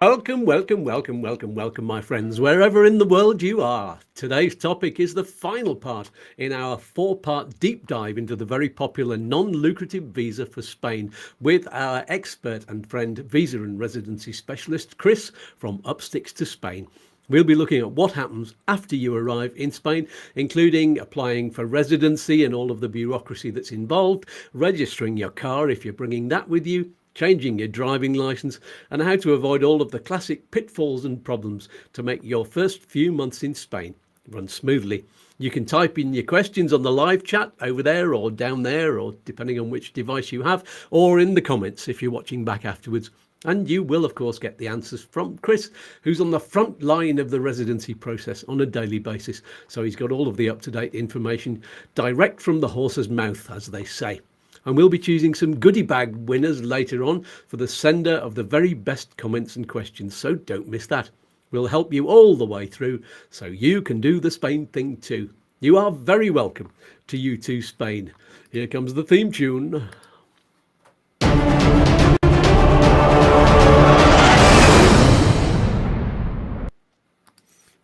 Welcome, welcome, welcome, welcome, welcome, my friends, wherever in the world you are. Today's topic is the final part in our four-part deep dive into the very popular non-lucrative visa for Spain with our expert and friend, visa and residency specialist, Chris from Upsticks to Spain. We'll be looking at what happens after you arrive in Spain, including applying for residency and all of the bureaucracy that's involved, registering your car if you're bringing that with you, changing your driving license, and how to avoid all of the classic pitfalls and problems to make your first few months in Spain run smoothly. You can type in your questions on the live chat over there or down there, or depending on which device you have, or in the comments if you're watching back afterwards. And you will, of course, get the answers from Chris, who's on the front line of the residency process on a daily basis. So he's got all of the up-to-date information direct from the horse's mouth, as they say. And we'll be choosing some goodie bag winners later on for the sender of the very best comments and questions, so don't miss that. We'll help you all the way through so you can do the Spain thing too. You are very welcome to YouTooSpain. Here comes the theme tune.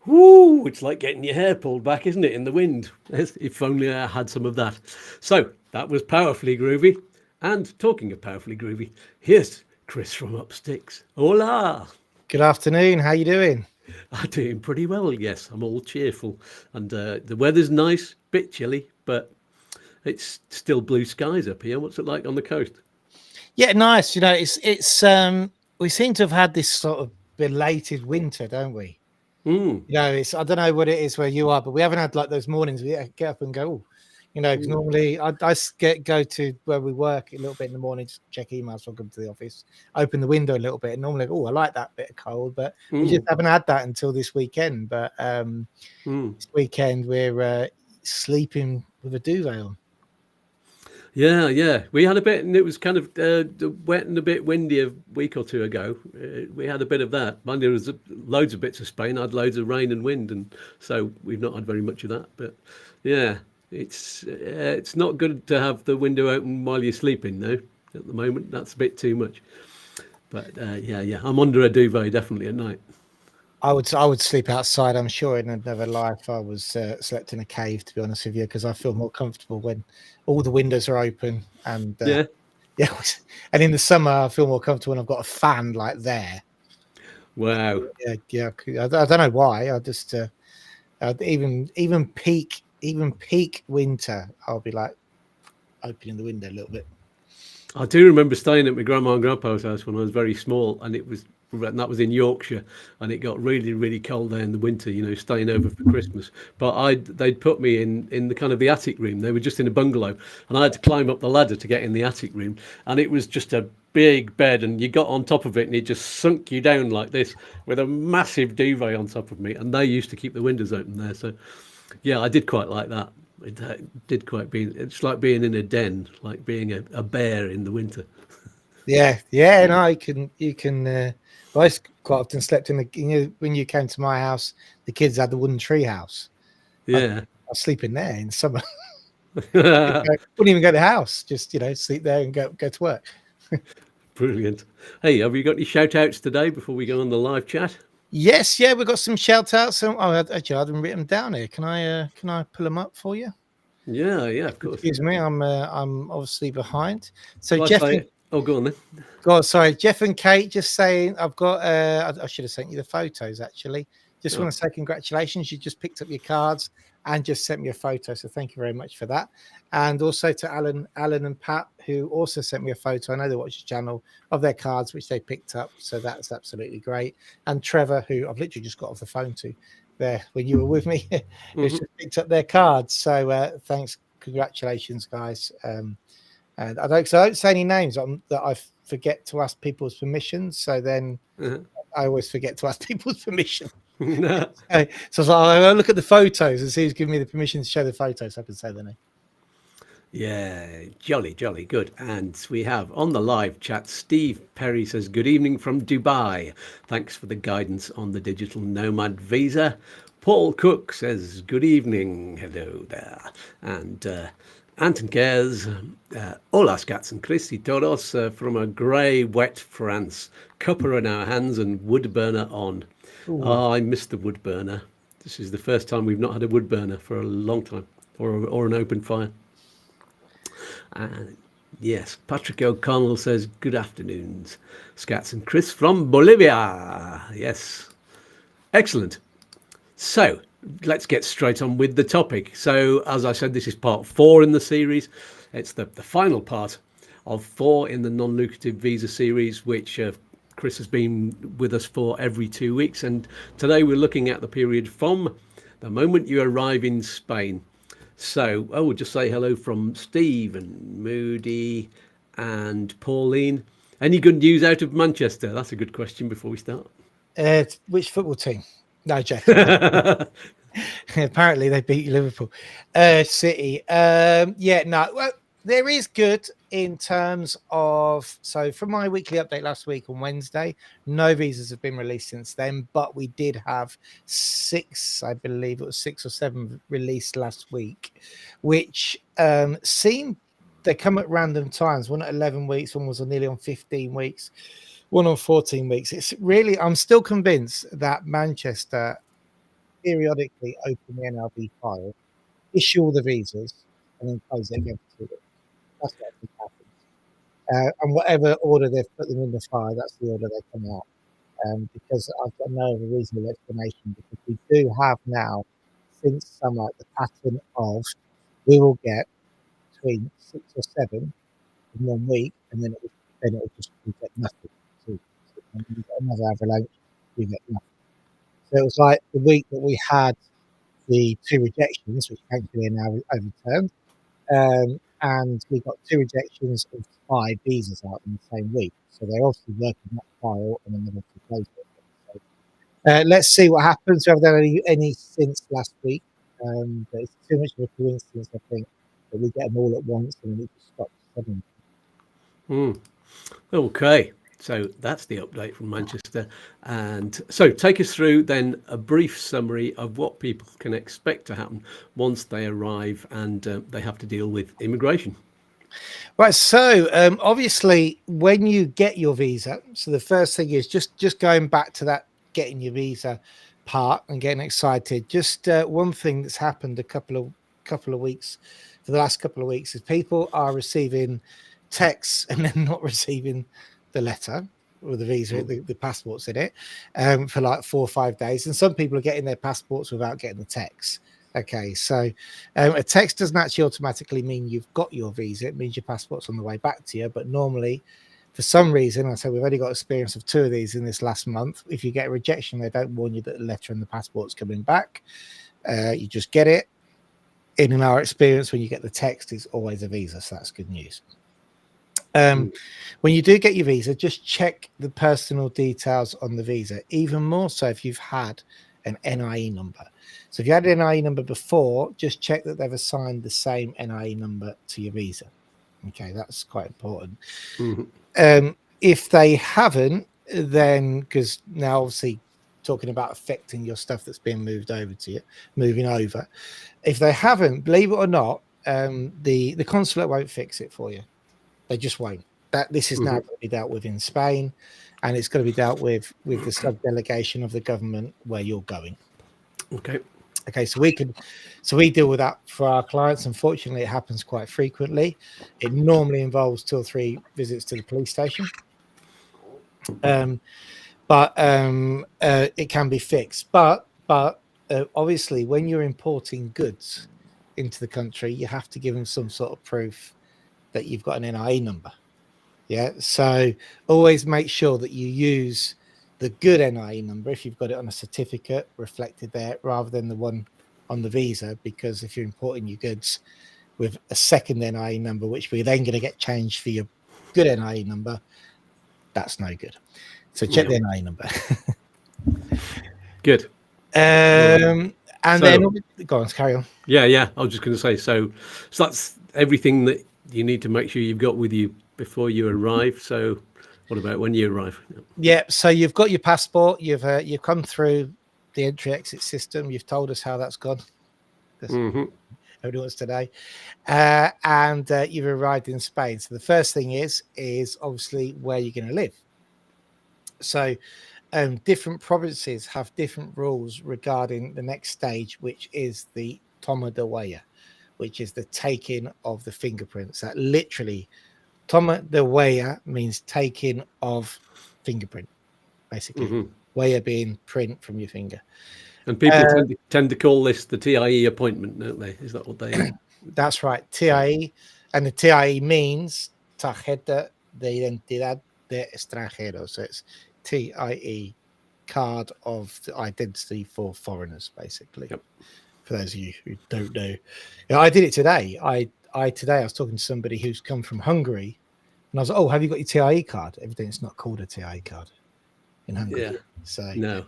Woo! It's like getting your hair pulled back, isn't it, in the wind? If only I had some of that. So that was powerfully groovy. And talking of powerfully groovy, here's Chris from Upsticks. Hola! Good afternoon. How you doing? I'm doing pretty well, yes. I'm all cheerful. And the weather's nice, bit chilly, but it's still blue skies up here. What's it like on the coast? Yeah, nice. You know, it's we seem to have had this sort of belated winter, don't we? You know, I don't know what it is where you are, but we haven't had like those mornings we get up and go, oh, you know, 'cause normally I go to where we work a little bit in the morning, just check emails before I come to the office, open the window a little bit, and normally, oh, I like that bit of cold, but we just haven't had that until this weekend. But this weekend we're sleeping with a duvet on. Yeah. We had a bit, and it was kind of wet and a bit windy a week or two ago. We had a bit of that. Mind there was loads of bits of Spain had loads of rain and wind, and so we've not had very much of that. But yeah, it's not good to have the window open while you're sleeping, though. At the moment, that's a bit too much. But yeah, I'm under a duvet definitely at night. I would sleep outside. I'm sure in another life I was slept in a cave, to be honest with you, because I feel more comfortable when all the windows are open. And yeah, and in the summer I feel more comfortable when I've got a fan like there. Wow. Yeah. I don't know why. I just even peak winter, I'll be like opening the window a little bit. I do remember staying at my grandma and grandpa's house when I was very small, and that was in Yorkshire, and it got really, really cold there in the winter. You know, staying over for Christmas. But they'd put me in the kind of the attic room. They were just in a bungalow, and I had to climb up the ladder to get in the attic room, and it was just a big bed, and you got on top of it, and it just sunk you down like this with a massive duvet on top of me. And they used to keep the windows open there, so yeah, I did quite like that. It did quite be. It's like being in a den, like being a bear in the winter. Yeah. No, you can. I quite often slept in the. You know, when you came to my house, the kids had the wooden tree house. Yeah, I sleep in there in summer. Wouldn't even go to the house. Just sleep there and go to work. brilliant. Hey, have you got any shout outs today before we go on the live chat? Yes, we've got some shout outs. Actually, I haven't written them down here. Can I pull them up for you? Yeah, of course. Excuse me, I'm obviously behind. So Well, Jeff, go on then. God, sorry, Jeff and Kate just saying I've got. I should have sent you the photos actually. Just want to say congratulations. You just picked up your cards and just sent me a photo. So thank you very much for that. And also to Alan and Pat, who also sent me a photo. I know they watch the channel of their cards, which they picked up. So that's absolutely great. And Trevor, who I've literally just got off the phone to there when you were with me, who's just picked up their cards. So thanks. Congratulations, guys. And I don't say any names that I forget to ask people's permission. So then I always forget to ask people's permission. So I was like, I'll look at the photos and see who's giving me the permission to show the photos so I can say their name. Yeah, jolly, good. And we have on the live chat, Steve Perry says, good evening from Dubai. Thanks for the guidance on the digital nomad visa. Paul Cook says, good evening. Hello there. And Anton cares. Hola, Skatz and Chris y todos from a grey, wet France. Cuppa in our hands and wood burner on. Ooh. Oh, I missed the wood burner. This is the first time we've not had a wood burner for a long time, or an open fire. Yes, Patrick O'Connell says, good afternoons, Skatz and Chris from Bolivia. Yes, excellent. So let's get straight on with the topic. So as I said, this is part 4 in the series. It's the final part of 4 in the non-lucrative visa series, which Chris has been with us for every 2 weeks. And today we're looking at the period from the moment you arrive in Spain. So, we'll just say hello from Steve and Moody and Pauline. Any good news out of Manchester? That's a good question before we start. Which football team? No, Jeff. Apparently they beat Liverpool. City. Well, there is good in terms of, so from my weekly update last week on Wednesday, no visas have been released since then, but we did have 6, I believe it was 6 or 7 released last week, which seemed, they come at random times. One at 11 weeks, one was nearly on 15 weeks, one on 14 weeks. It's really, I'm still convinced that Manchester periodically open the NLB file, issue all the visas, and then close it again for 2 weeks. That's what I think happens. And whatever order they've put them in the file, that's the order they come out. Because I've got no other reasonable explanation, because we do have now, since summer, the pattern of we will get between 6 or 7 in 1 week, and then it will just we get nothing. So when we get another avalanche, we get nothing. So it was like the week that we had the 2 rejections, which thankfully are now overturned, and we got 2 rejections of 5 visas out in the same week. So they're obviously working that file and then they're obviously closed it. So, let's see what happens. We haven't done any since last week, but it's too much of a coincidence, I think, that we get them all at once and then it just stops suddenly. Okay, so that's the update from Manchester. And so take us through then a brief summary of what people can expect to happen once they arrive and they have to deal with immigration. Right, so obviously when you get your visa, so the first thing is just going back to that getting your visa part and getting excited. Just one thing that's happened a couple of weeks, for the last couple of weeks, is people are receiving texts and then not receiving the letter or the visa, the passports in it, for like 4 or 5 days, and some people are getting their passports without getting the text. Okay, so a text doesn't actually automatically mean you've got your visa. It means your passport's on the way back to you. But normally, for some reason, I say we've only got experience of 2 of these in this last month. If you get a rejection, they don't warn you that the letter and the passport's coming back. You just get it. In our experience, when you get the text, it's always a visa, so that's good news. When you do get your visa, just check the personal details on the visa, even more so if you've had an NIE number. So if you had an NIE number before, just check that they've assigned the same NIE number to your visa. Okay, that's quite important. If they haven't, then, because now obviously talking about affecting your stuff that's being moved over to you, moving over. If they haven't, believe it or not, the consulate won't fix it for you. They just won't. This is now going to be dealt with in Spain, and it's going to be dealt with the sub-delegation of the government where you're going. Okay, so we deal with that for our clients. Unfortunately, it happens quite frequently. It normally involves 2 or 3 visits to the police station. But it can be fixed. But obviously, when you're importing goods into the country, you have to give them some sort of proof that you've got an NIE number. Yeah, so always make sure that you use the good NIE number if you've got it on a certificate reflected there, rather than the one on the visa, because if you're importing your goods with a second NIE number, which we're then going to get changed for your good NIE number, that's no good. So check the NIE number. Good. And so, then go on, carry on. Yeah. I was just going to say, so that's everything that you need to make sure you've got with you before you arrive. So what about when you arrive? Yeah, so you've got your passport, you've come through the entry exit system, you've told us how that's gone. nobody wants to know. And you've arrived in Spain. So the first thing is obviously where you're going to live. So different provinces have different rules regarding the next stage, which is the toma de huella, which is the taking of the fingerprints. That literally, toma de huella means taking of fingerprint, basically. Huella being print from your finger. And people tend to call this the TIE appointment, don't they? Is that what they... That's right, TIE. And the TIE means Tarjeta de Identidad de Extranjero. So it's TIE, card of the identity for foreigners, basically. Yep. For those of you who don't know. Yeah, I did it today. I was talking to somebody who's come from Hungary, and I was like, oh, have you got your TIE card? Everything's not called a TIE card in Hungary. Yeah. So no.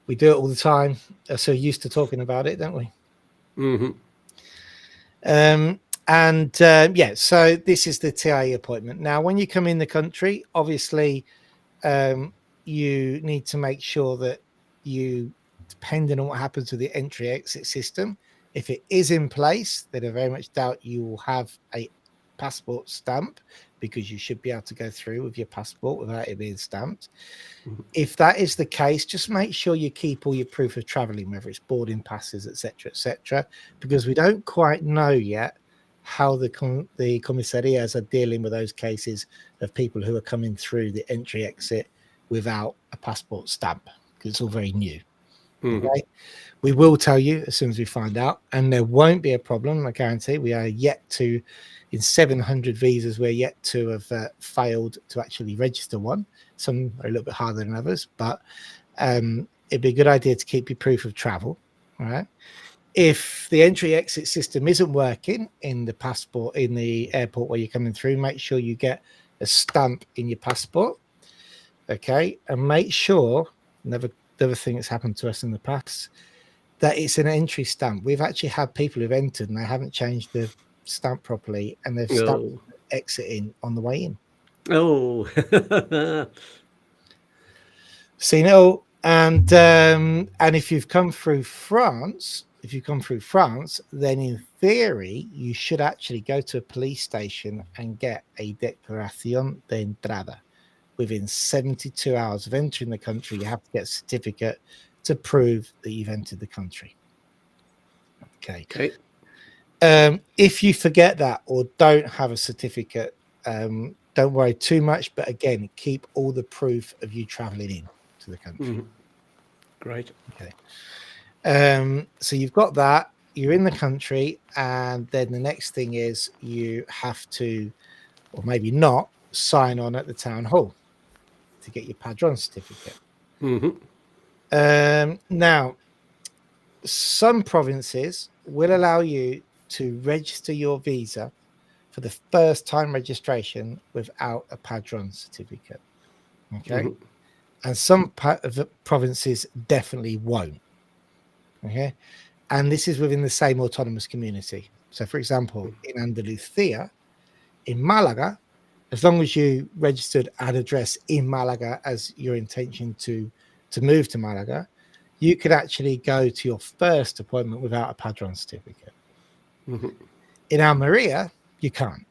We do it all the time. We're so used to talking about it, don't we? Yeah, so this is the TIE appointment. Now, when you come in the country, obviously, you need to make sure that you, depending on what happens with the entry-exit system, if it is in place, then I very much doubt you will have a passport stamp, because you should be able to go through with your passport without it being stamped. If that is the case, just make sure you keep all your proof of traveling, whether it's boarding passes, etc., because we don't quite know yet how the commissarias are dealing with those cases of people who are coming through the entry exit without a passport stamp, because it's all very new. Okay? We will tell you as soon as we find out, and there won't be a problem, I guarantee. We are yet to, in 700 visas, we're yet to have failed to actually register one. Some are a little bit harder than others, but it'd be a good idea to keep your proof of travel. All right. If the entry-exit system isn't working in the passport, in the airport where you're coming through, make sure you get a stamp in your passport. Okay. And make sure, another thing that's happened to us in the past, that it's an entry stamp. We've actually had people who've entered and they haven't changed the stamp properly, and they've stamped exiting on the way in. Oh. So, you know, and if you've come through France, then in theory, you should actually go to a police station and get a declaración de entrada. Within 72 hours of entering the country, you have to get a certificate to prove that you've entered the country. Okay. If you forget that or don't have a certificate, don't worry too much. But again, keep all the proof of you traveling in to the country. Great. Okay. So you've got that. You're in the country, and then the next thing is you have to, or maybe not, sign on at the town hall to get your Padrón certificate. Now, some provinces will allow you to register your visa for the first time registration without a Padrón certificate. Okay. And some provinces definitely won't. Okay. And this is within the same autonomous community. So, for example, in Andalusia, in Malaga, as long as you registered an address in Malaga as your intention to move to Malaga, you could actually go to your first appointment without a Padrón certificate. In Almeria, you can't.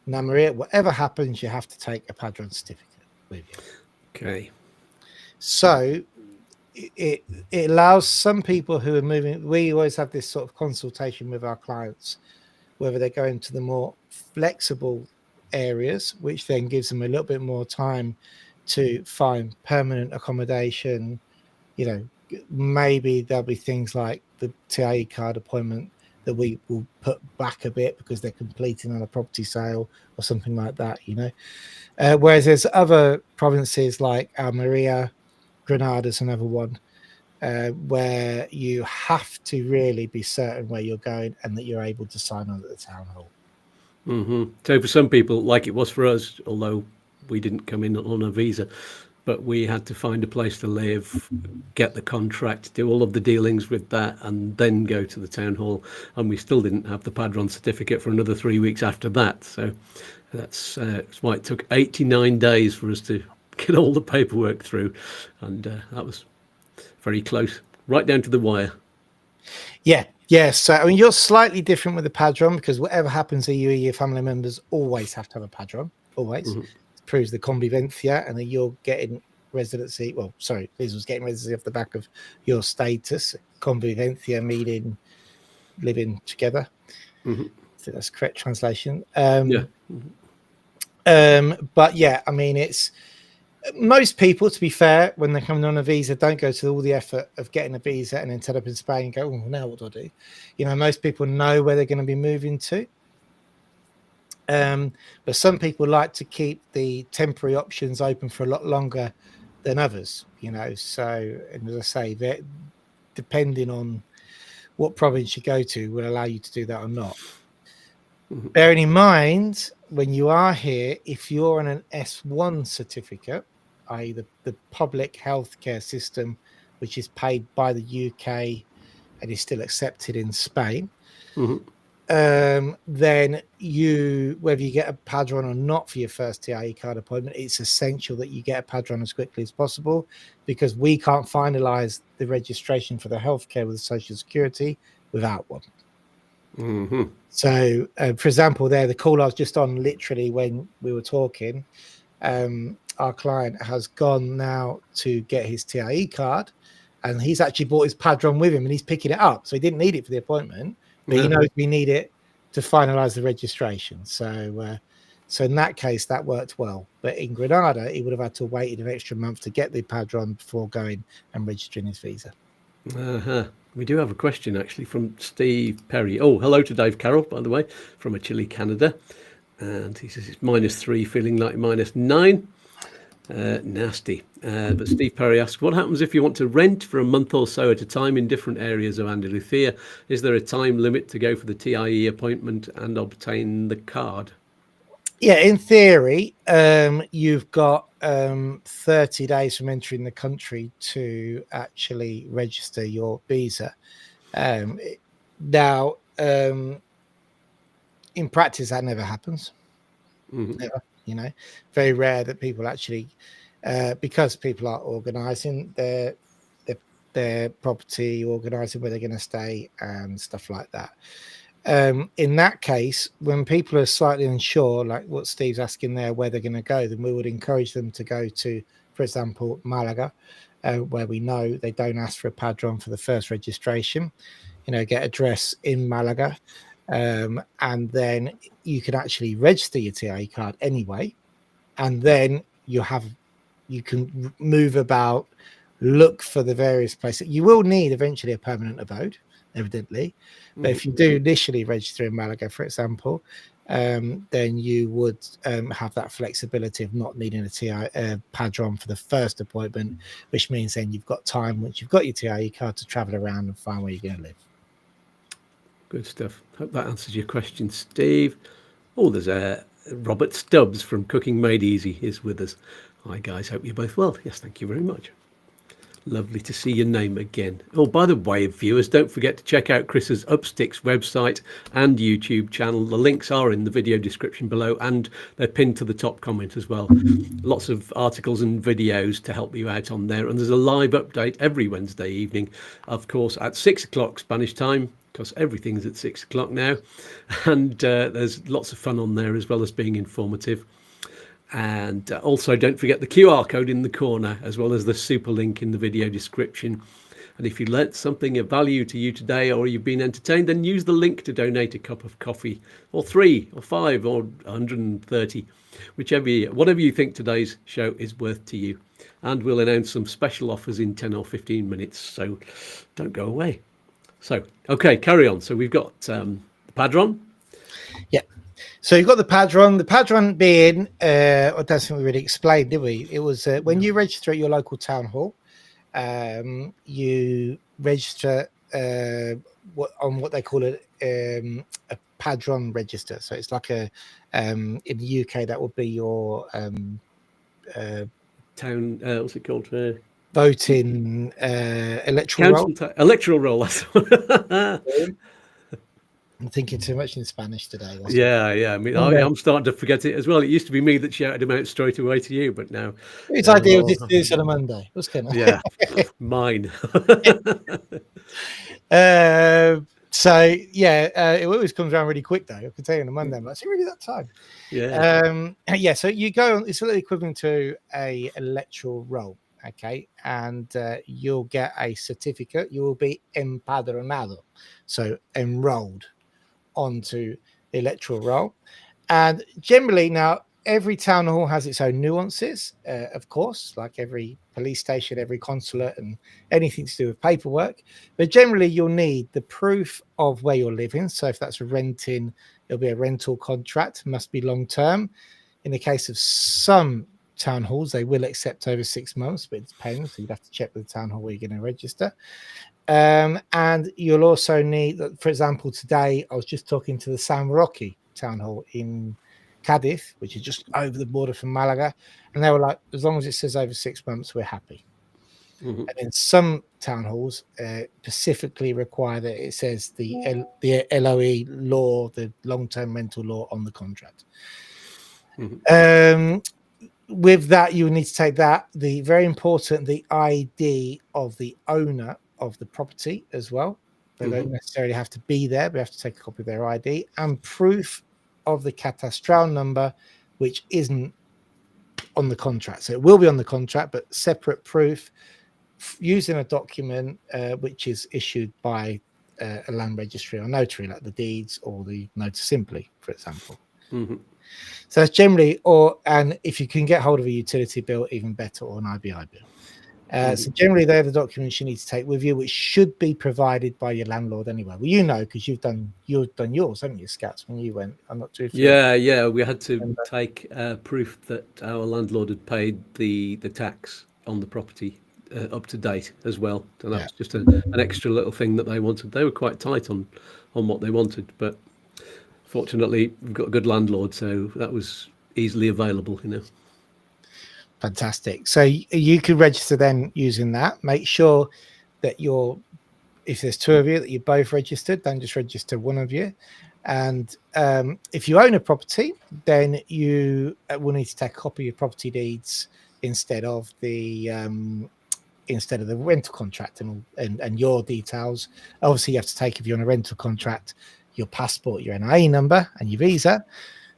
In Almeria, whatever happens, you have to take a Padrón certificate with you. Okay. So it allows some people who are moving. We always have this sort of consultation with our clients, whether they're going to the more flexible areas, which then gives them a little bit more time to find permanent accommodation. You know, maybe there'll be things like the TIE card appointment that we will put back a bit because they're completing on a property sale or something like that, you know. Whereas there's other provinces like Almeria, Granada's another one, where you have to really be certain where you're going and that you're able to sign on at the town hall. So for some people, like it was for us, although we didn't come in on a visa, but we had to find a place to live, get the contract, do all of the dealings with that, and then go to the town hall. And we still didn't have the Padrón certificate for another 3 weeks after that. So that's why it took 89 days for us to get all the paperwork through. And that was very close, right down to the wire. Yeah, Yes, so I mean you're slightly different with the Padrón because whatever happens to you, your family members always have to have a Padrón. Always. It proves the convivencia, and then you're getting residency. Well, sorry, Liz was getting residency off the back of your status. Convivencia meaning living together. I think that's the correct translation. But yeah, I mean, it's most people, to be fair, when they're coming on a visa, don't go to all the effort of getting a visa and then turn up in Spain and go, oh, now what do I do? You know, most people know where they're going to be moving to. But some people like to keep the temporary options open for a lot longer than others, you know. So, and as I say, that depending on what province you go to will allow you to do that or not. Bearing in mind, when you are here, if you're on an S1 certificate, i.e. the public healthcare system, which is paid by the UK and is still accepted in Spain, then you, whether you get a Padrón or not for your first TIE card appointment, it's essential that you get a Padrón as quickly as possible, because we can't finalize the registration for the healthcare with Social Security without one. So, for example, there, the call I was just on, literally when we were talking, our client has gone now to get his TIE card, and he's actually brought his Padrón with him, and he's picking it up. So he didn't need it for the appointment, but he knows we need it to finalize the registration. So, so in that case, that worked well. But in Granada, he would have had to wait an extra month to get the Padrón before going and registering his visa. We do have a question actually from Steve Perry. Oh, hello to Dave Carroll, by the way, from Chile, Canada. And he says it's -3, feeling like -9. Nasty. But Steve Perry asks, what happens if you want to rent for a month or so at a time in different areas of Andalusia? Is there a time limit to go for the TIE appointment and obtain the card? Yeah, in theory, you've got 30 days from entering the country to actually register your visa. Now, in practice, that never happens. Never, you know, very rare that people actually, because people are organising their property, organising where they're going to stay and stuff like that. In that case, when people are slightly unsure, like what Steve's asking there, where they're going to go, then we would encourage them to go to, for example, Malaga, where we know they don't ask for a Padrón for the first registration. You know, get address in Malaga, and then you can actually register your TIE card anyway, and then you can move about, look for the various places. You will need eventually a permanent abode, evidently. But if you do initially register in Malaga, for example, then you would have that flexibility of not needing a Padrón for the first appointment, which means then you've got time, once you've got your TIE card, to travel around and find where you're going to live. Good stuff. Hope that answers your question, Steve. Oh, there's Robert Stubbs from Cooking Made Easy is with us. Hi, guys. Hope you're both well. Yes, thank you very much. Lovely to see your name again. Oh, by the way, viewers, don't forget to check out Chris's Upsticks website and YouTube channel. The links are in the video description below, and they're pinned to the top comment as well. Lots of articles and videos to help you out on there. And there's a live update every Wednesday evening, of course, at 6 o'clock Spanish time, because everything's at 6 o'clock now. And there's lots of fun on there, as well as being informative. And also don't forget the QR code in the corner, as well as the super link in the video description. And if you learnt something of value to you today, or you've been entertained, then use the link to donate a cup of coffee, or 3 or 5 or 130, whatever you think today's show is worth to you. And we'll announce some special offers in 10 or 15 minutes, so don't go away. So, okay, carry on. So we've got the Padrón. Yeah. So you've got the Padrón. The Padrón being, I don't think we really explained, did we? It was when you register at your local town hall, you register what they call a Padrón register. So it's like in the UK, that would be your town, what's it called? Voting electoral roll. Electoral roll. I'm thinking too much in Spanish today. Yeah. I mean, I'm starting to forget it as well. It used to be me that shouted them out straight away to you, but now it's ideal to do this on a Monday. What's going on? Yeah, mine. So yeah, it always comes around really quick though. I can tell you on a Monday, I'm like, is it really that time? Yeah. So you go on, it's a little equivalent to a electoral roll, okay, and you'll get a certificate. You will be empadronado, so enrolled onto the electoral roll. And generally now every town hall has its own nuances, of course, like every police station, every consulate, and anything to do with paperwork. But generally, you'll need the proof of where you're living. So if that's renting, it'll be a rental contract, must be long term. In the case of some town halls, they will accept over 6 months, but it depends. So you'd have to check with the town hall where you're going to register. And you'll also need, for example, today I was just talking to the San Roque town hall in Cadiz, which is just over the border from Malaga, and they were like, as long as it says over 6 months, we're happy. And then some town halls specifically require that it says the LOE law, the long-term rental law, on the contract. With that, you need to take that, the very important, the ID of the owner of the property as well. They don't necessarily have to be there, but we have to take a copy of their ID and proof of the catastral number, which isn't on the contract. So it will be on the contract, but separate proof using a document which is issued by a land registry or notary, like the deeds or the notice simply, for example. So that's generally, and if you can get hold of a utility bill, even better, or an IBI bill. So generally, they're the documents you need to take with you, which should be provided by your landlord anyway. Well, you know, because you've done yours, haven't you, Skatz, when you went? I'm not too sure. Yeah. We had to take proof that our landlord had paid the tax on the property up to date as well. So that was just an extra little thing that they wanted. They were quite tight on what they wanted, but fortunately, we've got a good landlord, so that was easily available, you know. Fantastic. So you could register then using that. Make sure that if there's two of you, that you're both registered. Don't just register one of you. And if you own a property, then you will need to take a copy of your property deeds instead of the rental contract and your details. Obviously, you have to take, if you're on a rental contract, your passport, your NIE number, and your visa.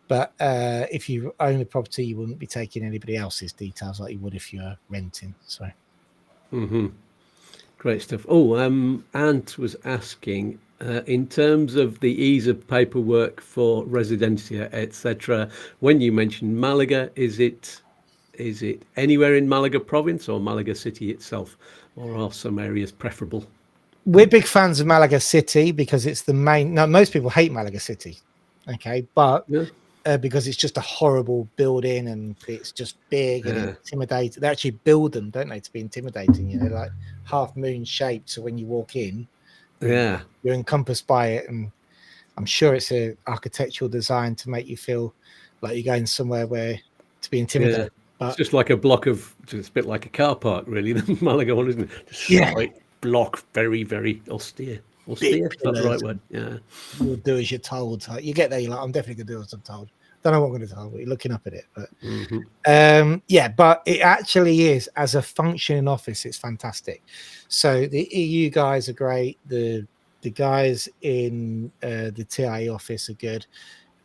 But if you own a property, you wouldn't be taking anybody else's details like you would if you're renting. So, great stuff. Oh, Ant was asking, in terms of the ease of paperwork for residencia, etc. When you mentioned Malaga, is it anywhere in Malaga province or Malaga city itself, or are some areas preferable? We're big fans of Malaga City because it's the main. Now, most people hate Malaga City, okay, but because it's just a horrible building and it's just big and intimidating. They actually build them, don't they, to be intimidating? You know, like half moon shaped, so when you walk in, you're encompassed by it. And I'm sure it's an architectural design to make you feel like you're going somewhere where to be intimidated. But it's just like a block of, it's a bit like a car park, really. The Malaga one, isn't it? Just straight block, very, very austere. Austere, is that the right word? Yeah. You'll do as you're told. You get there, you're like, I'm definitely going to do as I'm told. Don't know what I'm going to tell, but you're looking up at it. But but it actually is, as a functioning office, it's fantastic. So the EU guys are great. The guys in the TIE office are good.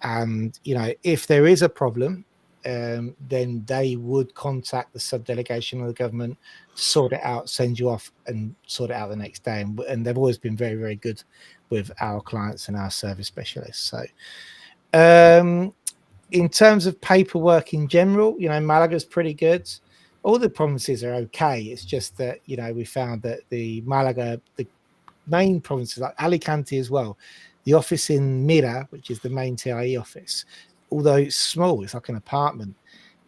And, you know, if there is a problem, then they would contact the subdelegation of the government, sort it out, send you off and sort it out the next day. And they've always been very, very good with our clients and our service specialists. So in terms of paperwork in general, you know, Malaga's pretty good. All the provinces are okay. It's just that, you know, we found that the main provinces like Alicante as well, the office in Mira, which is the main TIE office, although it's small, it's like an apartment.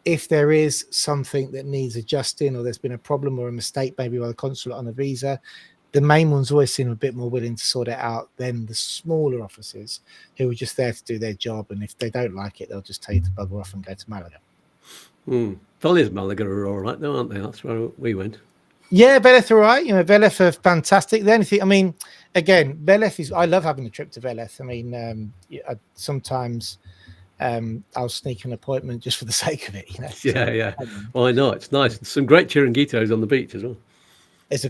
If there is something that needs adjusting or there's been a problem or a mistake maybe by the consulate on a visa, the main ones always seem a bit more willing to sort it out than the smaller offices who are just there to do their job. And if they don't like it, they'll just tell you to bugger off and go to Malaga. Vélez Malaga are all right, though, aren't they? That's where we went. Yeah, Vélez are all right. You know, Vélez are fantastic. The only thing, I mean, again, Vélez is, I love having a trip to Vélez. I mean, sometimes I'll sneak an appointment just for the sake of it. You know? Yeah. Why not? It's nice. Some great chiringuitos on the beach as well. There's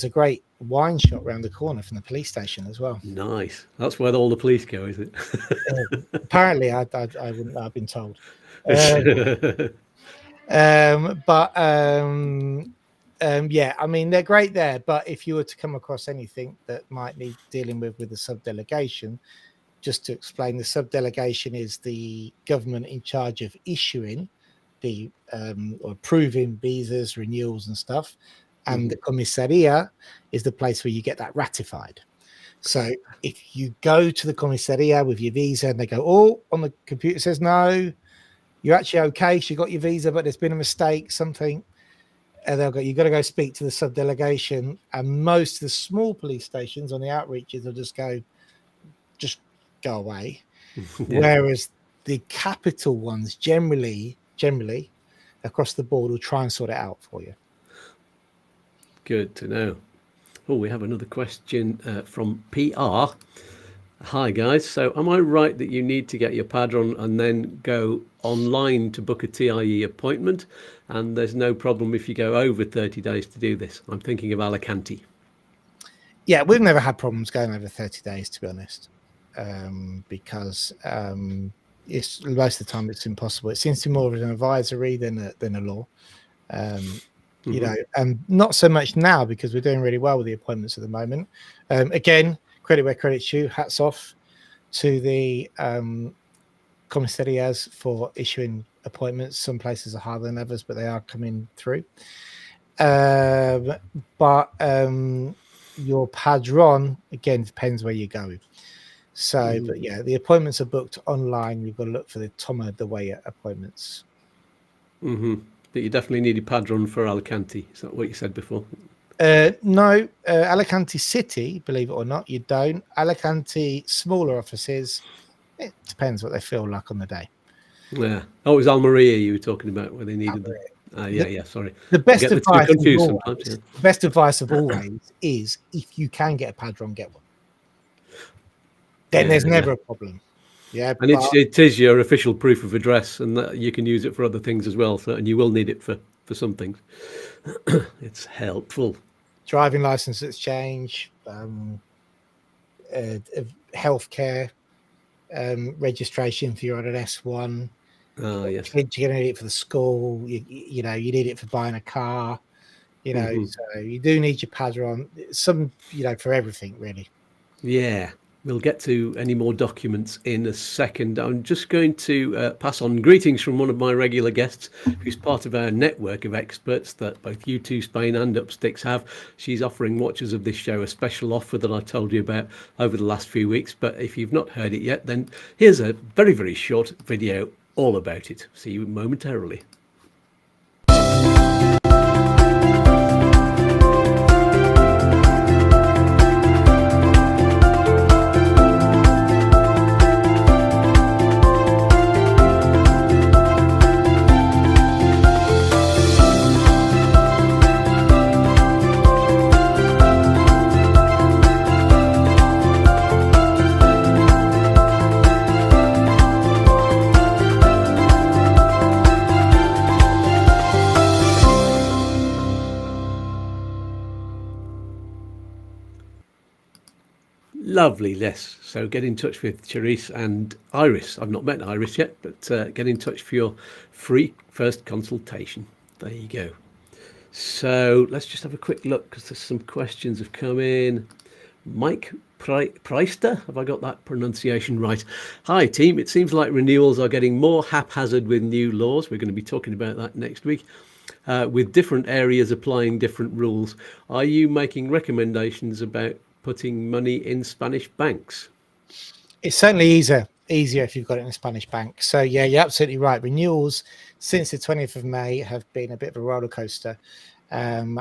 a great wine shop around the corner from the police station as well. Nice. That's where all the police go, is it? Apparently, I wouldn't. I've been told. Yeah, I mean, they're great there. But if you were to come across anything that might need dealing with the subdelegation, just to explain, the subdelegation is the government in charge of issuing the or approving visas, renewals, and stuff. And the comisaria is the place where you get that ratified. So if you go to the comisaria with your visa and they go, oh, on the computer says no, you're actually okay. So you got your visa, but there's been a mistake, something. And they'll go, you've got to go speak to the subdelegation. And most of the small police stations on the outreaches will just go away. Whereas the capital ones generally across the board will try and sort it out for you. Good to know. Oh, we have another question from PR. Hi guys, so am I right that you need to get your Padrón and then go online to book a TIE appointment, and there's no problem if you go over 30 days to do this? I'm thinking of Alicante. Yeah, we've never had problems going over 30 days, to be honest, because it's most of the time it's impossible. It seems to be more of an advisory than a law. You know, and not so much now because we're doing really well with the appointments at the moment. Again, credit where credit's due. Hats off to the commissarias for issuing appointments. Some places are harder than others, but they are coming through. But your Padrón, again, depends where you're going. So, but yeah, the appointments are booked online. You've got to look for the Toma de Way appointments. But you definitely need a Padrón for Alicante. Is that what you said before? No, Alicante City, believe it or not, you don't. Alicante smaller offices, it depends what they feel like on the day. Yeah. Oh, it was Almeria you were talking about where they needed them. Sorry. The best advice, the best advice of always is if you can get a Padrón, get one. Then there's never a problem. Yeah, and it is your official proof of address, and that you can use it for other things as well. So, and you will need it for some things. It's helpful. Driving license exchange, healthcare, registration for your S1. Oh yes, you're going to need it for the school. You know, you need it for buying a car. You know, so you do need your Padrón. Some, you know, for everything really. Yeah. We'll get to any more documents in a second. I'm just going to pass on greetings from one of my regular guests who's part of our network of experts that both YouTooSpain and Upsticks have. She's offering watchers of this show a special offer that I told you about over the last few weeks. But if you've not heard it yet, then here's a very, very short video all about it. See you momentarily. Lovely, Les. So get in touch with Charisse and Iris. I've not met Iris yet, but get in touch for your free first consultation. There you go. So let's just have a quick look because there's some questions have come in. Mike Preister, have I got that pronunciation right? Hi team, it seems like renewals are getting more haphazard with new laws. We're going to be talking about that next week. With different areas applying different rules. Are you making recommendations about putting money in Spanish banks? It's certainly easier if you've got it in a Spanish bank. So yeah, you're absolutely right. Renewals since the 20th of May have been a bit of a roller coaster, and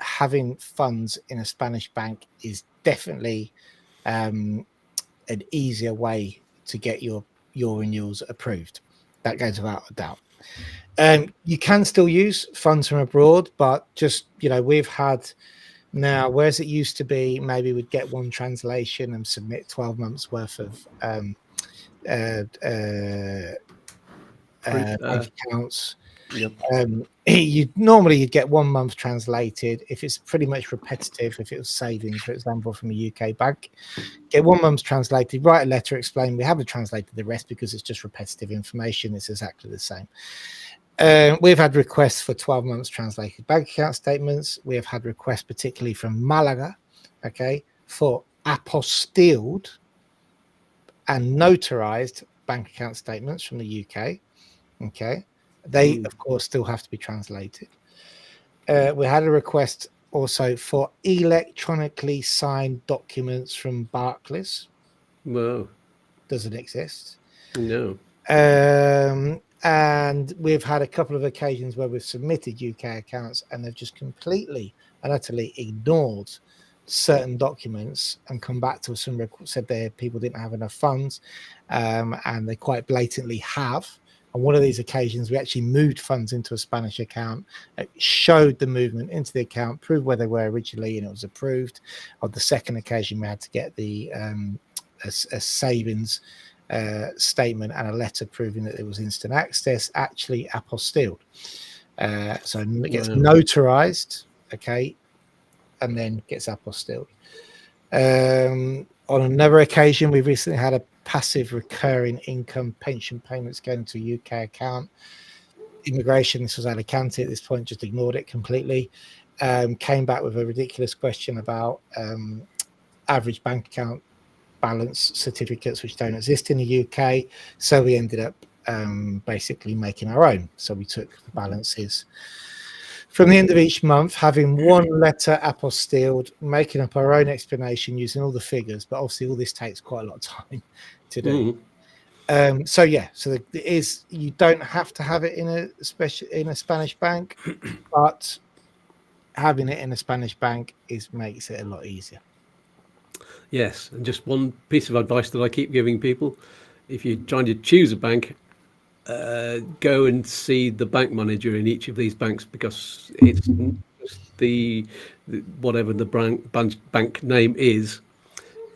having funds in a Spanish bank is definitely an easier way to get your renewals approved. That goes without a doubt. You can still use funds from abroad, but just, you know, we've had now, whereas it used to be maybe we'd get one translation and submit 12 months worth of bank accounts. Yep. You'd get 1 month translated if it's pretty much repetitive. If it was savings, for example, from a UK bank, get 1 month translated, write a letter, explain we haven't translated the rest because it's just repetitive information. It's exactly the same. We've had requests for 12 months translated bank account statements. We have had requests, particularly from Malaga, okay, for apostilled and notarized bank account statements from the UK. Okay, they of course still have to be translated. We had a request also for electronically signed documents from Barclays. Whoa. Doesn't exist. No. And we've had a couple of occasions where we've submitted UK accounts and they've just completely and utterly ignored certain documents and come back to us and said their people didn't have enough funds, and they quite blatantly have. On one of these occasions, we actually moved funds into a Spanish account, showed the movement into the account, proved where they were originally, and it was approved. On the second occasion, we had to get the a savings statement and a letter proving that it was instant access, actually apostilled. So it gets notarized, okay, and then gets apostilled. On another occasion, we recently had a passive recurring income pension payments going to a UK account. Immigration, this was Alicante at this point, just ignored it completely. Came back with a ridiculous question about average bank account balance certificates which don't exist in the UK. So we ended up basically making our own. So we took the balances from the end of each month, having one letter apostilled, making up our own explanation using all the figures. But obviously all this takes quite a lot of time to do. So it is, you don't have to have it in a Spanish bank, but having it in a Spanish bank makes it a lot easier. Yes, and just one piece of advice that I keep giving people: if you're trying to choose a bank, go and see the bank manager in each of these banks, because it's just the whatever the bank name is.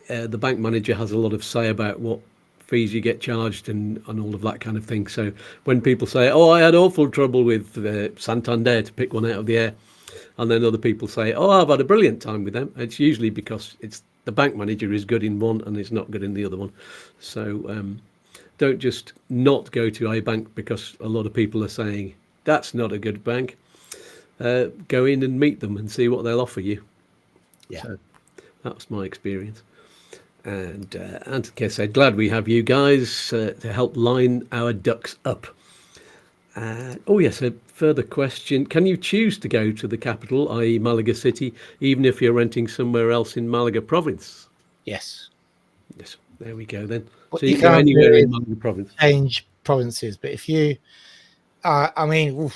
The bank manager has a lot of say about what fees you get charged and all of that kind of thing. So when people say, "Oh, I had awful trouble with Santander," to pick one out of the air, and then other people say, "Oh, I've had a brilliant time with them," it's usually because it's the bank manager is good in one and is not good in the other one. So don't just not go to a bank because a lot of people are saying that's not a good bank. Go in and meet them and see what they'll offer you. Yeah, so that was my experience. And Antika said, glad we have you guys to help line our ducks up. Oh yes, a further question: can you choose to go to the capital, i.e. Malaga City, even if you're renting somewhere else in Malaga province? Yes. Yes, there we go then. What So you can go anywhere in Malaga province. Change provinces, but if you, I mean,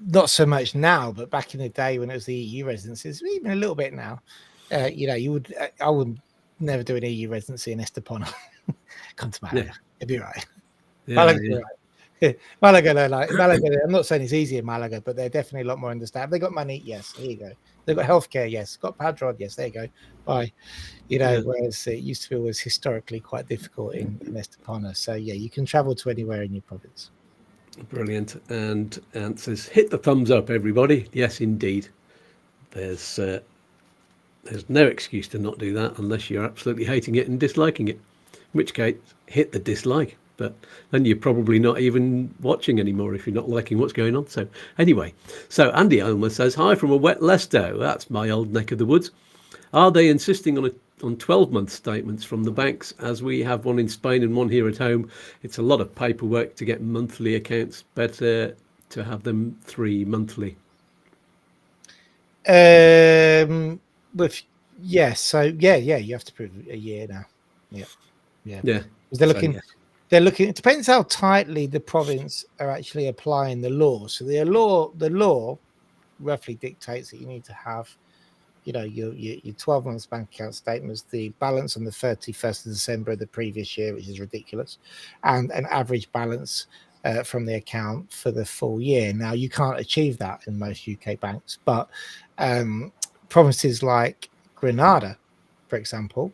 not so much now, but back in the day when it was the EU residencies, even a little bit now, you would, I would never do an EU residency in Estepona. Come to Malaga, it'd be right. Malaga, Malaga, I'm not saying it's easy in Malaga, but they're definitely a lot more understanding. They got money, yes, here you go. They've got healthcare, yes. Got Padrón, yes, there you go. Bye. Whereas it used to be was historically quite difficult in Estepona. So yeah, you can travel to anywhere in your province. Brilliant. And Ant says, hit the thumbs up, everybody. Yes, indeed. There's no excuse to not do that unless you're absolutely hating it and disliking it, in which case hit the dislike. But then you're probably not even watching anymore if you're not liking what's going on. So anyway, so Andy Elmer says, hi from a wet Leicester. That's my old neck of the woods. Are they insisting on 12-month statements from the banks, as we have one in Spain and one here at home? It's a lot of paperwork to get monthly accounts. Better to have them 3 monthly. You have to prove a year now. Yeah. Because they're looking. It depends how tightly the province are actually applying the law. So the law roughly dictates that you need to have, your 12 months bank account statements, the balance on the 31st of December of the previous year, which is ridiculous, and an average balance from the account for the full year. Now, you can't achieve that in most UK banks, but provinces like Granada, for example,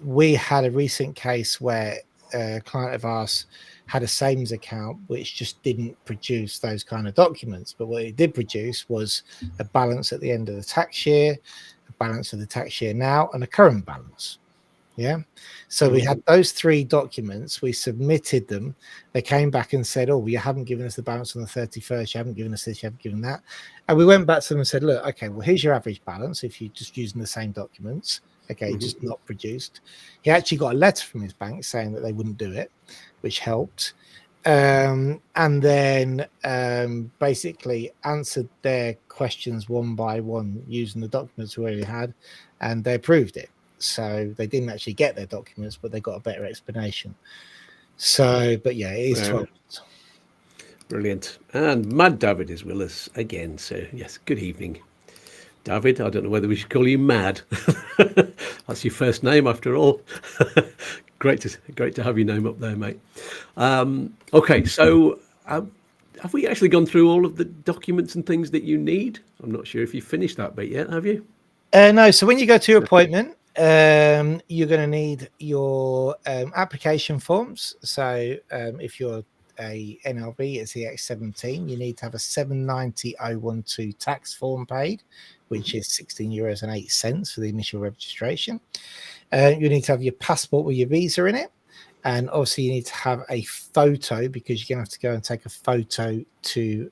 we had a recent case where a client of ours had a savings account which just didn't produce those kind of documents. But what it did produce was a balance at the end of the tax year, a balance of the tax year now, and a current balance. Yeah. So we had those 3 documents. We submitted them. They came back and said, oh, well, you haven't given us the balance on the 31st. You haven't given us this. You haven't given that. And we went back to them and said, look, okay, well, here's your average balance if you're just using the same documents. Okay, just not produced. He actually got a letter from his bank saying that they wouldn't do it, which helped. And then basically answered their questions one by one using the documents we already had, and they approved it. So they didn't actually get their documents, but they got a better explanation. So, but yeah, it is 12 months. Brilliant. And Mad David is with us again. So yes, good evening, David. I don't know whether we should call you Mad. That's your first name after all. Great to have your name up there, mate. Okay, so have we actually gone through all of the documents and things that you need? I'm not sure if you finished that bit yet, have you? No. So when you go to your appointment, you're going to need your application forms. So if you're a NLB, it's the X17, you need to have a 790.012 tax form paid, which is €16.08 for the initial registration. You need to have your passport with your visa in it, and obviously you need to have a photo, because you're going to have to go and take a photo to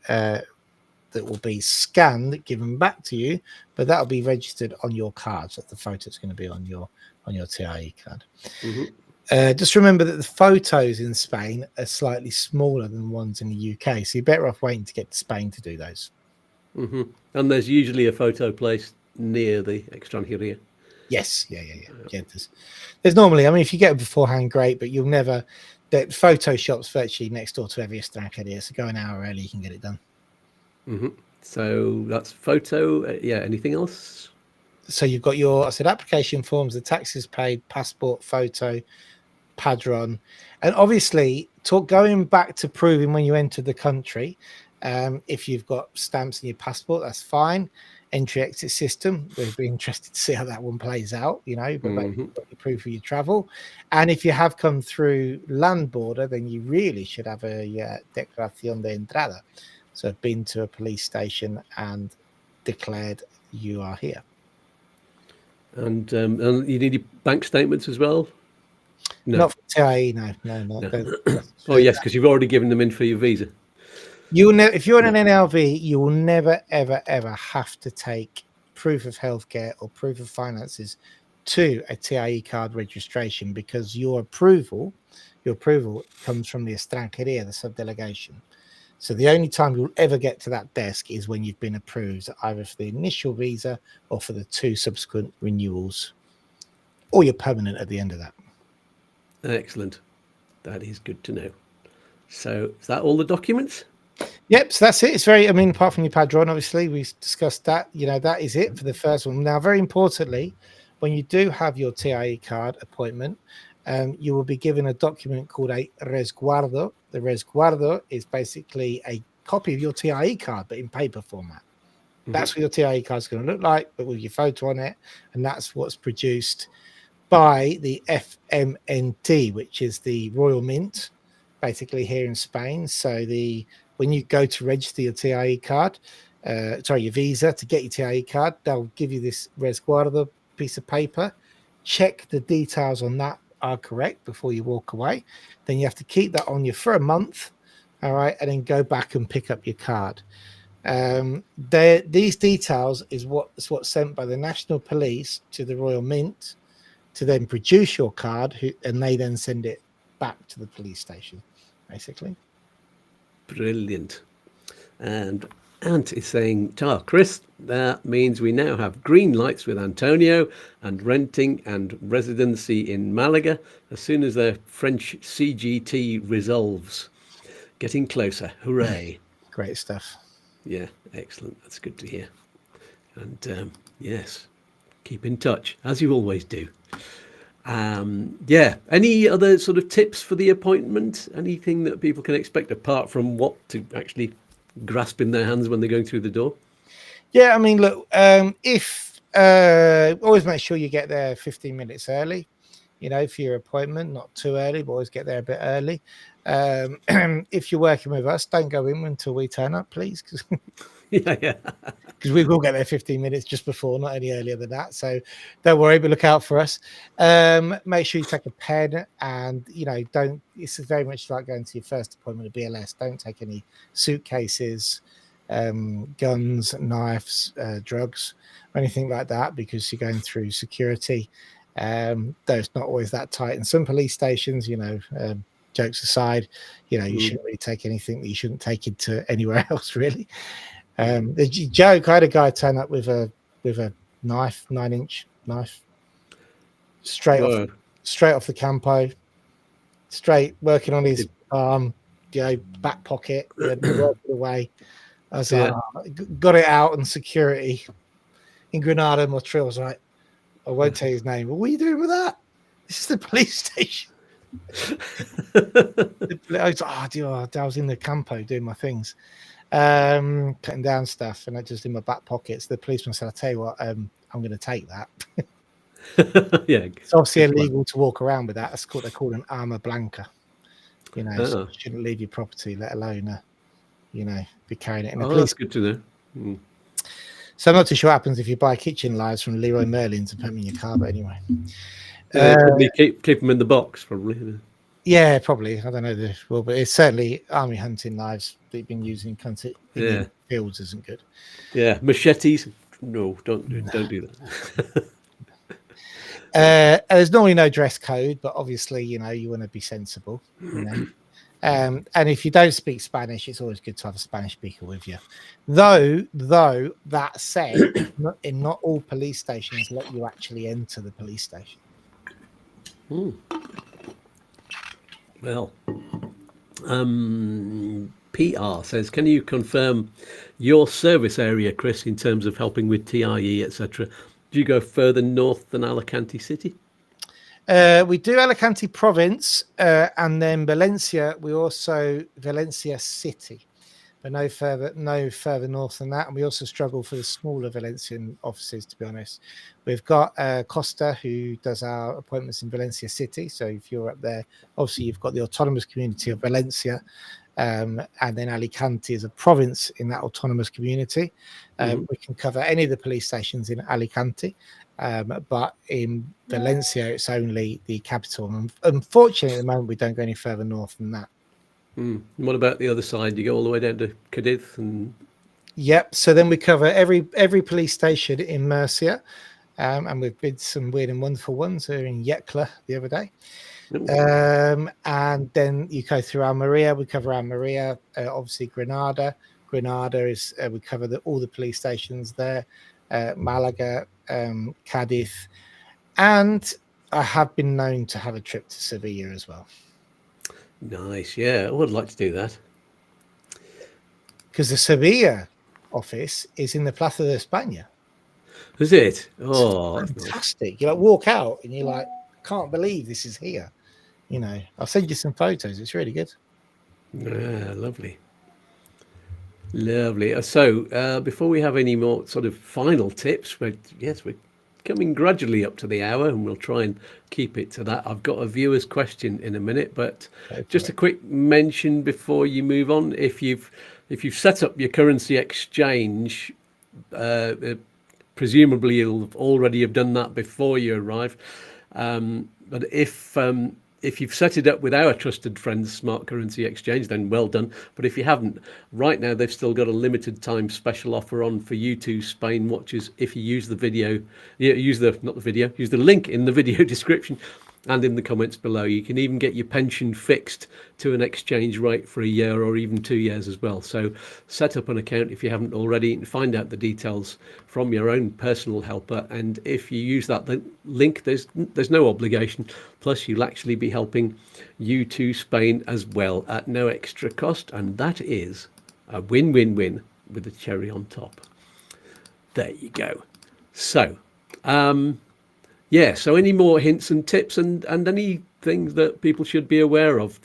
that will be scanned, given back to you, but that'll be registered on your card. So the photo is going to be on your TIE card. Just remember that the photos in Spain are slightly smaller than ones in the UK, so you're better off waiting to get to Spain to do those. And there's usually a photo place near the extranjeria. Yes, yeah. There's normally, I mean, if you get it beforehand, great, but you'll never. The photo shop's virtually next door to every extranjeria, so go an hour early, you can get it done. So that's photo. Anything else? So you've got your, I said, application forms, the taxes paid, passport, photo, Padrón, and obviously going back to proving when you entered the country. If you've got stamps in your passport, that's fine. Entry exit system, we'd be interested to see how that one plays out, but the proof of your travel. And if you have come through land border, then you really should have a declaración de entrada. So I've been to a police station and declared you are here. And you need your bank statements as well? No. Not for TIE, no. Oh, yes, because you've already given them in for your visa. If you're in an NLV, you will never, ever, ever have to take proof of healthcare or proof of finances to a TIE card registration, because your approval comes from the extranjería, the subdelegation. So the only time you'll ever get to that desk is when you've been approved, either for the initial visa or for the 2 subsequent renewals, or you're permanent at the end of that. Excellent. That is good to know. So is that all the documents? Yep, so that's it. It's apart from your Padrón, obviously, we discussed that. That is it for the first one. Now, very importantly, when you do have your TIE card appointment, you will be given a document called a resguardo. The resguardo is basically a copy of your TIE card, but in paper format. That's what your TIE card is going to look like, but with your photo on it. And that's what's produced by the FMNT, which is the Royal Mint, basically here in Spain. So when you go to register your TIE card, your visa, to get your TIE card, they'll give you this resguardo piece of paper. Check the details on that are correct before you walk away. Then you have to keep that on you for a month, all right, and then go back and pick up your card. These details is what's sent by the National Police to the Royal Mint to then produce your card, and they then send it back to the police station, basically. Brilliant. And Ant is saying, Chris, that means we now have green lights with Antonio and renting and residency in Malaga as soon as the French CGT resolves. Getting closer. Hooray. Great stuff. Yeah, excellent. That's good to hear. And yes, keep in touch, as you always do. Any other sort of tips for the appointment? Anything that people can expect apart from what to actually grasp in their hands when they're going through the door? Yeah, I mean, look, if always make sure you get there 15 minutes early, for your appointment, not too early, but always get there a bit early. If you're working with us, don't go in until we turn up, please, because Yeah. we will get there 15 minutes just before, not any earlier than that. So don't worry, but look out for us. Make sure you take a pen, and don't. It's very much like going to your first appointment at BLS. Don't take any suitcases, guns, knives, drugs, or anything like that, because you're going through security. Though it's not always that tight in some police stations, jokes aside, you shouldn't really take anything that you shouldn't take into anywhere else, really. The joke, I had a guy turn up with a knife, 9-inch knife, straight off the campo, straight working on his arm, back pocket, working away. I was like, got it out, and security in Granada, Montreal was like, I won't tell you his name, but what are you doing with that? This is the police station. I was in the campo doing my things, putting down stuff, and I just in my back pockets. The policeman said, I'll tell you what, I'm going to take that. Yeah, it's obviously illegal to walk around with that. They're called an arma blanca. So you shouldn't leave your property, let alone be carrying it in a police. That's good to know. So I'm not too sure what happens if you buy kitchen knives from Leroy Merlin's and put them in your car, but anyway. Probably keep them in the box, probably. Yeah, probably. I don't know but it's certainly army hunting knives that you've been using in fields isn't good. Yeah, machetes. No, don't do that. There's normally no dress code, but obviously, you want to be sensible. And if you don't speak Spanish, it's always good to have a Spanish speaker with you. Though that said, not all police stations let you actually enter the police station. Well, PR says, can you confirm your service area, Chris, in terms of helping with TIE, etc.? Do you go further north than Alicante City? We do Alicante Province, and then Valencia. We also Valencia City, but no further north than that. And we also struggle for the smaller Valencian offices, to be honest. We've got Costa, who does our appointments in Valencia City. So if you're up there, obviously you've got the autonomous community of Valencia, and then Alicante is a province in that autonomous community. We can cover any of the police stations in Alicante. But in Valencia, it's only the capital. And unfortunately, at the moment, we don't go any further north than that. What about the other side? You go all the way down to Cadiz? Yep. So then we cover every police station in Murcia. And we've bid some weird and wonderful ones. We were in Yecla the other day. And then you go through Almeria. We cover Almeria. Obviously, Granada. Granada is, we cover all the police stations there. Malaga, Cadiz, and I have been known to have a trip to Sevilla as well. Nice, yeah, I would like to do that. Because the Sevilla office is in the Plaza de España. Is it? Oh, it's fantastic! Nice. You walk out and you're like, can't believe this is here. I'll send you some photos. It's really good. Yeah, lovely. Lovely. So before we have any more sort of final tips, we're coming gradually up to the hour, and we'll try and keep it to that. I've got a viewer's question in a minute, but just a quick mention before you move on. If you've set up your currency exchange, presumably you'll already have done that before you arrive. But if you've set it up with our trusted friends, Smart Currency Exchange, then well done. But if you haven't, right now they've still got a limited time special offer on for YouTooSpain watchers. If you use the use the link in the video description and in the comments below. You can even get your pension fixed to an exchange rate for a year or even 2 years as well. So set up an account if you haven't already and find out the details from your own personal helper. And if you use that link, there's no obligation. Plus, you'll actually be helping YouTooSpain as well at no extra cost. And that is a win-win-win with a cherry on top. There you go. So, so any more hints and tips and any things that people should be aware of?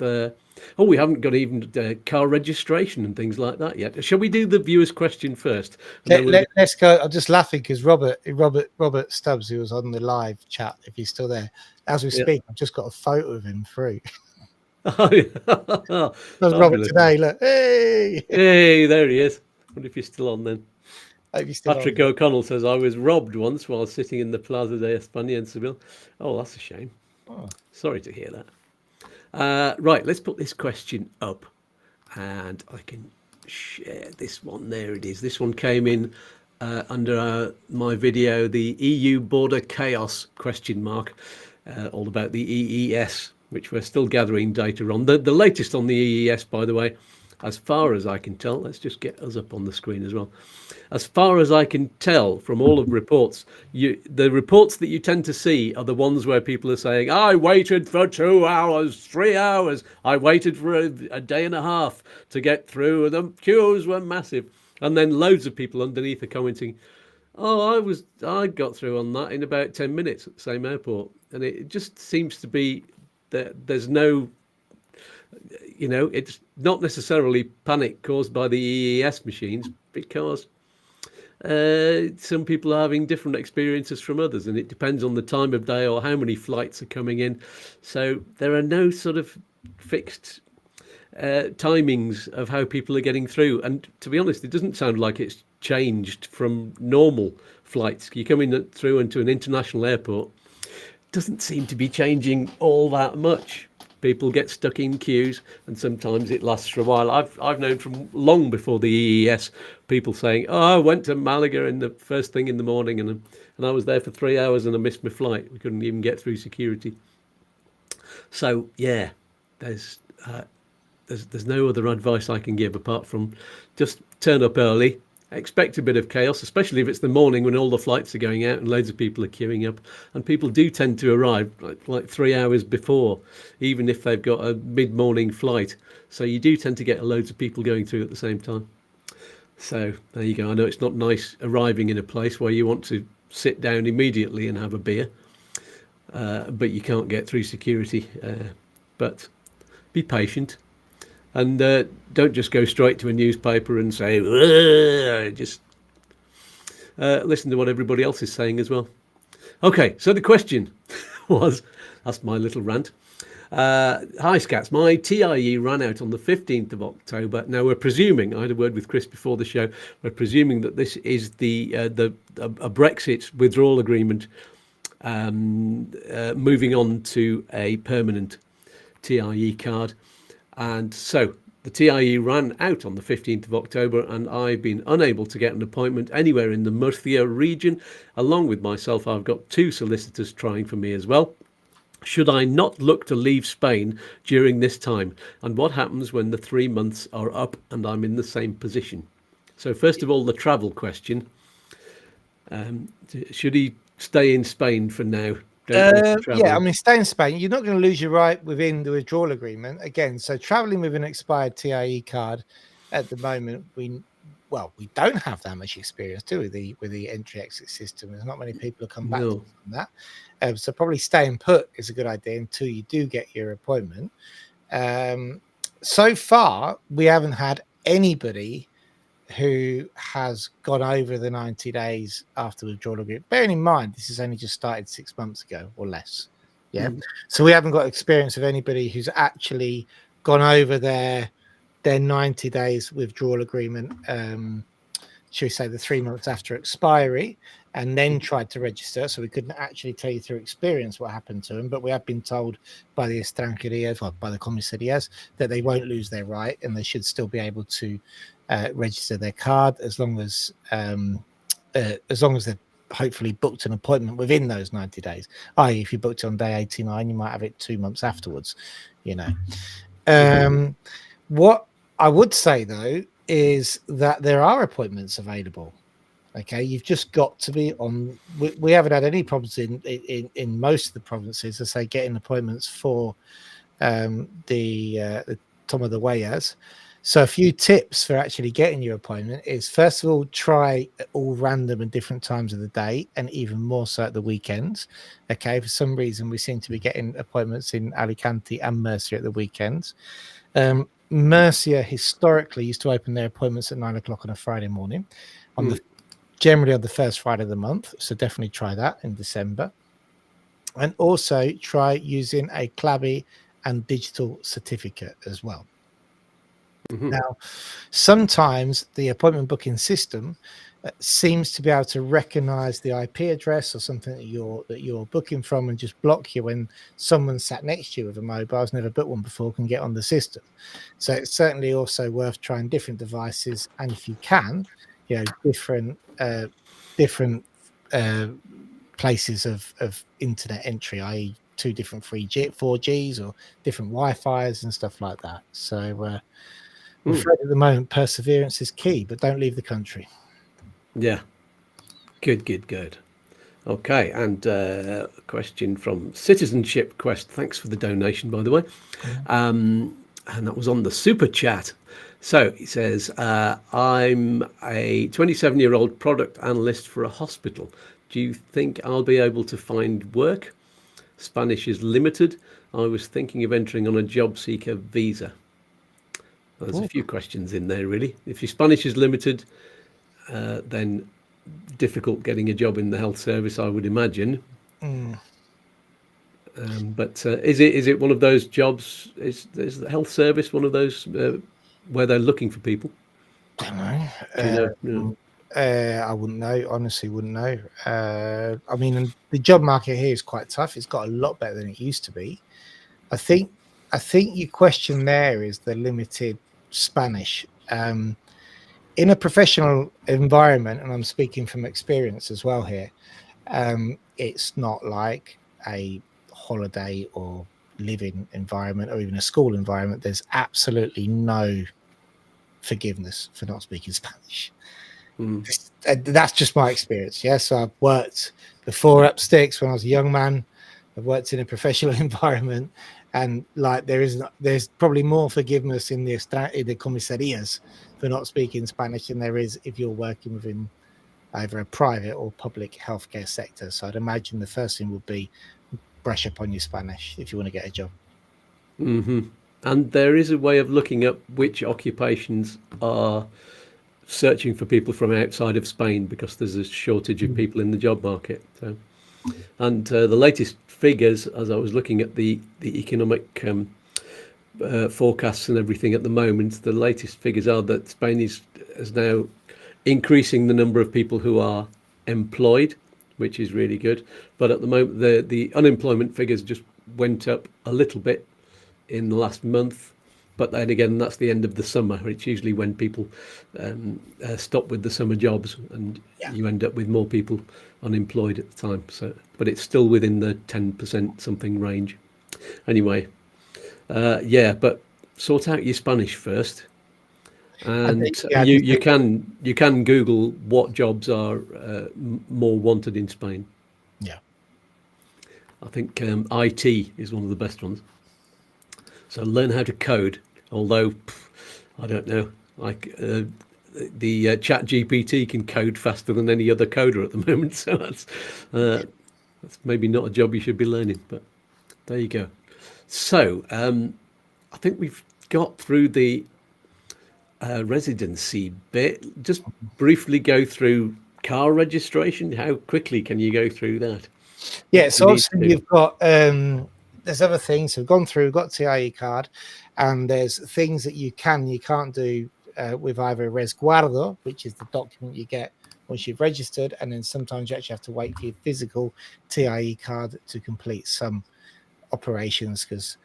We haven't got even car registration and things like that yet. Shall we do the viewer's question first? Let's go. I'm just laughing because Robert Stubbs, who was on the live chat, if he's still there, as we speak, I've just got a photo of him through. Oh, yeah. There's Robert Fabulous. today. Look, hey, Hey, there he is. Wonder if you're still on then. hope you're still Patrick on. O'Connell says, I was robbed once while sitting in the Plaza de España in Seville. Oh, that's a shame. Oh. Sorry to hear that. Right, let's put this question up. And I can share this one. There it is. This one came in under my video, the EU border chaos question mark, all about the EES, which we're still gathering data on. The latest on the EES, by the way, as far as I can tell, let's just get us up on the screen as well. As far as I can tell from all of the reports, the reports that you tend to see are the ones where people are saying, I waited for 2 hours, 3 hours. I waited for a day and a half to get through. The queues were massive. And then loads of people underneath are commenting, oh, I got through on that in about 10 minutes at the same airport. And it just seems to be that there's no, it's not necessarily panic caused by the EES machines, because some people are having different experiences from others, and it depends on the time of day or how many flights are coming in. So there are no sort of fixed timings of how people are getting through. And to be honest, it doesn't sound like it's changed from normal flights. You come in through into an international airport, doesn't seem to be changing all that much. People get stuck in queues, and sometimes it lasts for a while. I've known from long before the EES people saying, "Oh, I went to Malaga in the first thing in the morning, and I was there for 3 hours, and I missed my flight. We couldn't even get through security." So yeah, there's no other advice I can give apart from just turn up early. Expect a bit of chaos, especially if it's the morning when all the flights are going out and loads of people are queuing up. And people do tend to arrive like 3 hours before, even if they've got a mid-morning flight. So you do tend to get loads of people going through at the same time. So there you go. I know it's not nice arriving in a place where you want to sit down immediately and have a beer, but you can't get through security. But be patient. And don't just go straight to a newspaper and say, just listen to what everybody else is saying as well. Okay, so the question was, that's my little rant. Hi, Skatz. My TIE ran out on the 15th of October. Now, we're presuming, I had a word with Chris before the show, we're presuming that this is a Brexit withdrawal agreement, moving on to a permanent TIE card. And so the TIE ran out on the 15th of October, and I've been unable to get an appointment anywhere in the Murcia region. Along with myself, I've got 2 solicitors trying for me as well. Should I not look to leave Spain during this time? And what happens when the 3 months are up and I'm in the same position? So first of all, the travel question. Should he stay in Spain for now? Yeah, I mean, stay in Spain. You're not going to lose your right within the withdrawal agreement again. So traveling with an expired TIE card at the moment, we don't have that much experience, do we? With the entry exit system, there's not many people who come back from that. So probably staying put is a good idea until you do get your appointment. So far, we haven't had anybody who has gone over the 90 days after the withdrawal agreement. Bearing in mind, this has only just started 6 months ago or less. Yeah. So we haven't got experience of anybody who's actually gone over their 90 days withdrawal agreement, should we say the 3 months after expiry, and then tried to register. So we couldn't actually tell you through experience what happened to them, but we have been told by the extranjerías, or by the comisarías, that they won't lose their right and they should still be able to register their card as long as they've hopefully booked an appointment within those 90 days. I.e., if you booked it on day 89, you might have it 2 months afterwards, What I would say, though, is that there are appointments available. Okay, you've just got to be on. We haven't had any problems in most of the provinces, as say, getting appointments for the Toma de Huellas. So a few tips for actually getting your appointment is, first of all, try all random and different times of the day, and even more so at the weekends. Okay, for some reason we seem to be getting appointments in Alicante and Murcia at the weekends. Murcia historically used to open their appointments at 9 o'clock on a Friday morning, generally on the first Friday of the month. So definitely try that in December. And also try using a Clabby and digital certificate as well. Mhm. Now, sometimes the appointment booking system seems to be able to recognize the IP address or something that you're booking from and just block you when someone sat next to you with a mobile, has never booked one before, can get on the system. So it's certainly also worth trying different devices, and if you can, different places of internet entry, i.e. 2 different 3G, 4Gs, or different Wi-Fi's and stuff like that. So I'm afraid at the moment perseverance is key, but don't leave the country. Yeah. Good. Okay, and a question from Citizenship Quest. Thanks for the donation, by the way. And that was on the super chat. So he says, I'm a 27-year-old product analyst for a hospital. Do you think I'll be able to find work? Spanish is limited. I was thinking of entering on a job seeker visa. There's a few questions in there, really. If your Spanish is limited, then difficult getting a job in the health service, I would imagine. But is it one of those jobs? Is the health service one of those where they're looking for people? I don't know. Do you know? I wouldn't know. Honestly, wouldn't know. I mean, the job market here is quite tough. It's got a lot better than it used to be. I think your question there is the limited Spanish. In a professional environment, and I'm speaking from experience as well here, it's not like a holiday or living environment or even a school environment. There's absolutely no forgiveness for not speaking Spanish. That's just my experience. Yes, I've worked before Upsticks when I was a young man. I've worked in a professional environment, and like there's probably more forgiveness in the comisarias for not speaking Spanish than there is if you're working within either a private or public healthcare sector. So I'd imagine the first thing would be brush up on your Spanish if you want to get a job. And there is a way of looking up which occupations are searching for people from outside of Spain, because there's a shortage of people in the job market. So, and the latest figures, as I was looking at the economic forecasts and everything at the moment, the latest figures are that Spain is now increasing the number of people who are employed, which is really good. But at the moment, the unemployment figures just went up a little bit in the last month. But then again, that's the end of the summer. It's usually when people stop with the summer jobs, and you end up with more people unemployed at the time. So, but it's still within the 10% something range. Anyway, but sort out your Spanish first, and you can Google what jobs are more wanted in Spain. Yeah, I think IT is one of the best ones. So learn how to code, although I don't know, like the chat GPT can code faster than any other coder at the moment. So that's maybe not a job you should be learning, but there you go. So I think we've got through the residency bit. Just briefly go through car registration. How quickly can you go through that? Yeah, so obviously you've got there's other things. We've gone through, got TIE card, and there's things that you can't do with either resguardo, which is the document you get once you've registered, and then sometimes you actually have to wait for your physical TIE card to complete some operations, because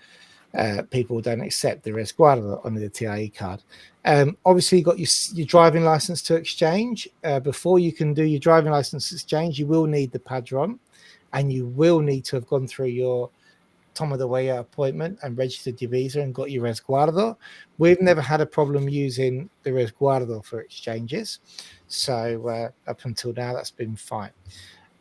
people don't accept the resguardo on the TIE card. Obviously, you've got your driving license to exchange. Before you can do your driving license exchange, you will need the Padrón, and you will need to have gone through your Toma de Huella appointment and registered your visa and got your resguardo. We've never had a problem using the resguardo for exchanges, so up until now that's been fine.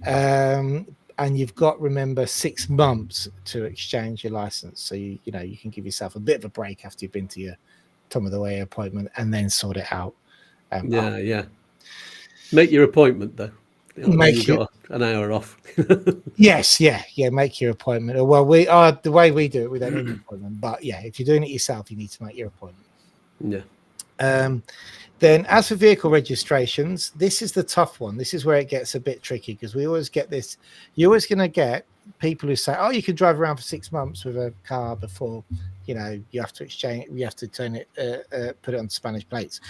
And you've got, remember, 6 months to exchange your license, so you can give yourself a bit of a break after you've been to your Toma de Huella appointment and then sort it out. Make your appointment though. You've got an hour off. Yes, make your appointment. Well, we are the way we do it. We don't need an appointment, but if you're doing it yourself, you need to make your appointment. Then as for vehicle registrations, this is the tough one. This is where it gets a bit tricky, because we always get this. You're always going to get people who say, oh, you can drive around for 6 months with a car before, you have to exchange, you have to turn it, put it on Spanish plates.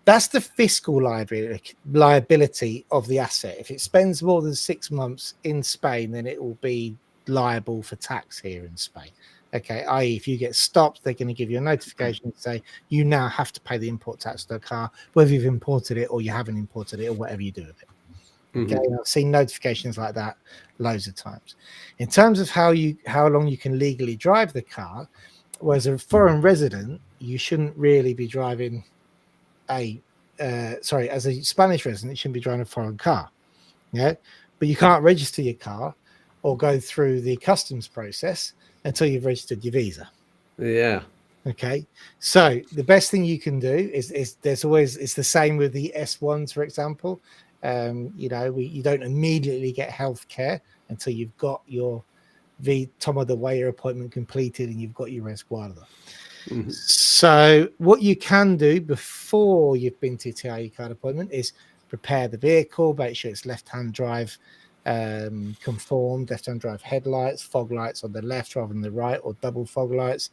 That's the fiscal liability of the asset. If it spends more than 6 months in Spain, then it will be liable for tax here in Spain. Okay, i.e., if you get stopped, they're going to give you a notification to say you now have to pay the import tax to the car, whether you've imported it or you haven't imported it, or whatever you do with it. Okay, I've seen notifications like that loads of times. In terms of how long you can legally drive the car, whereas a foreign resident, you shouldn't really be driving as a Spanish resident, you shouldn't be driving a foreign car. Yeah, but you can't register your car or go through the customs process until you've registered your visa. Yeah. Okay. So the best thing you can do is it's the same with the S1s, for example. You don't immediately get health care until you've got your Toma de Weyer appointment completed and you've got your resguardo. So what you can do before you've been to your TIE card appointment is prepare the vehicle, make sure it's left-hand drive conformed, left-hand drive headlights, fog lights on the left rather than the right, or double fog lights.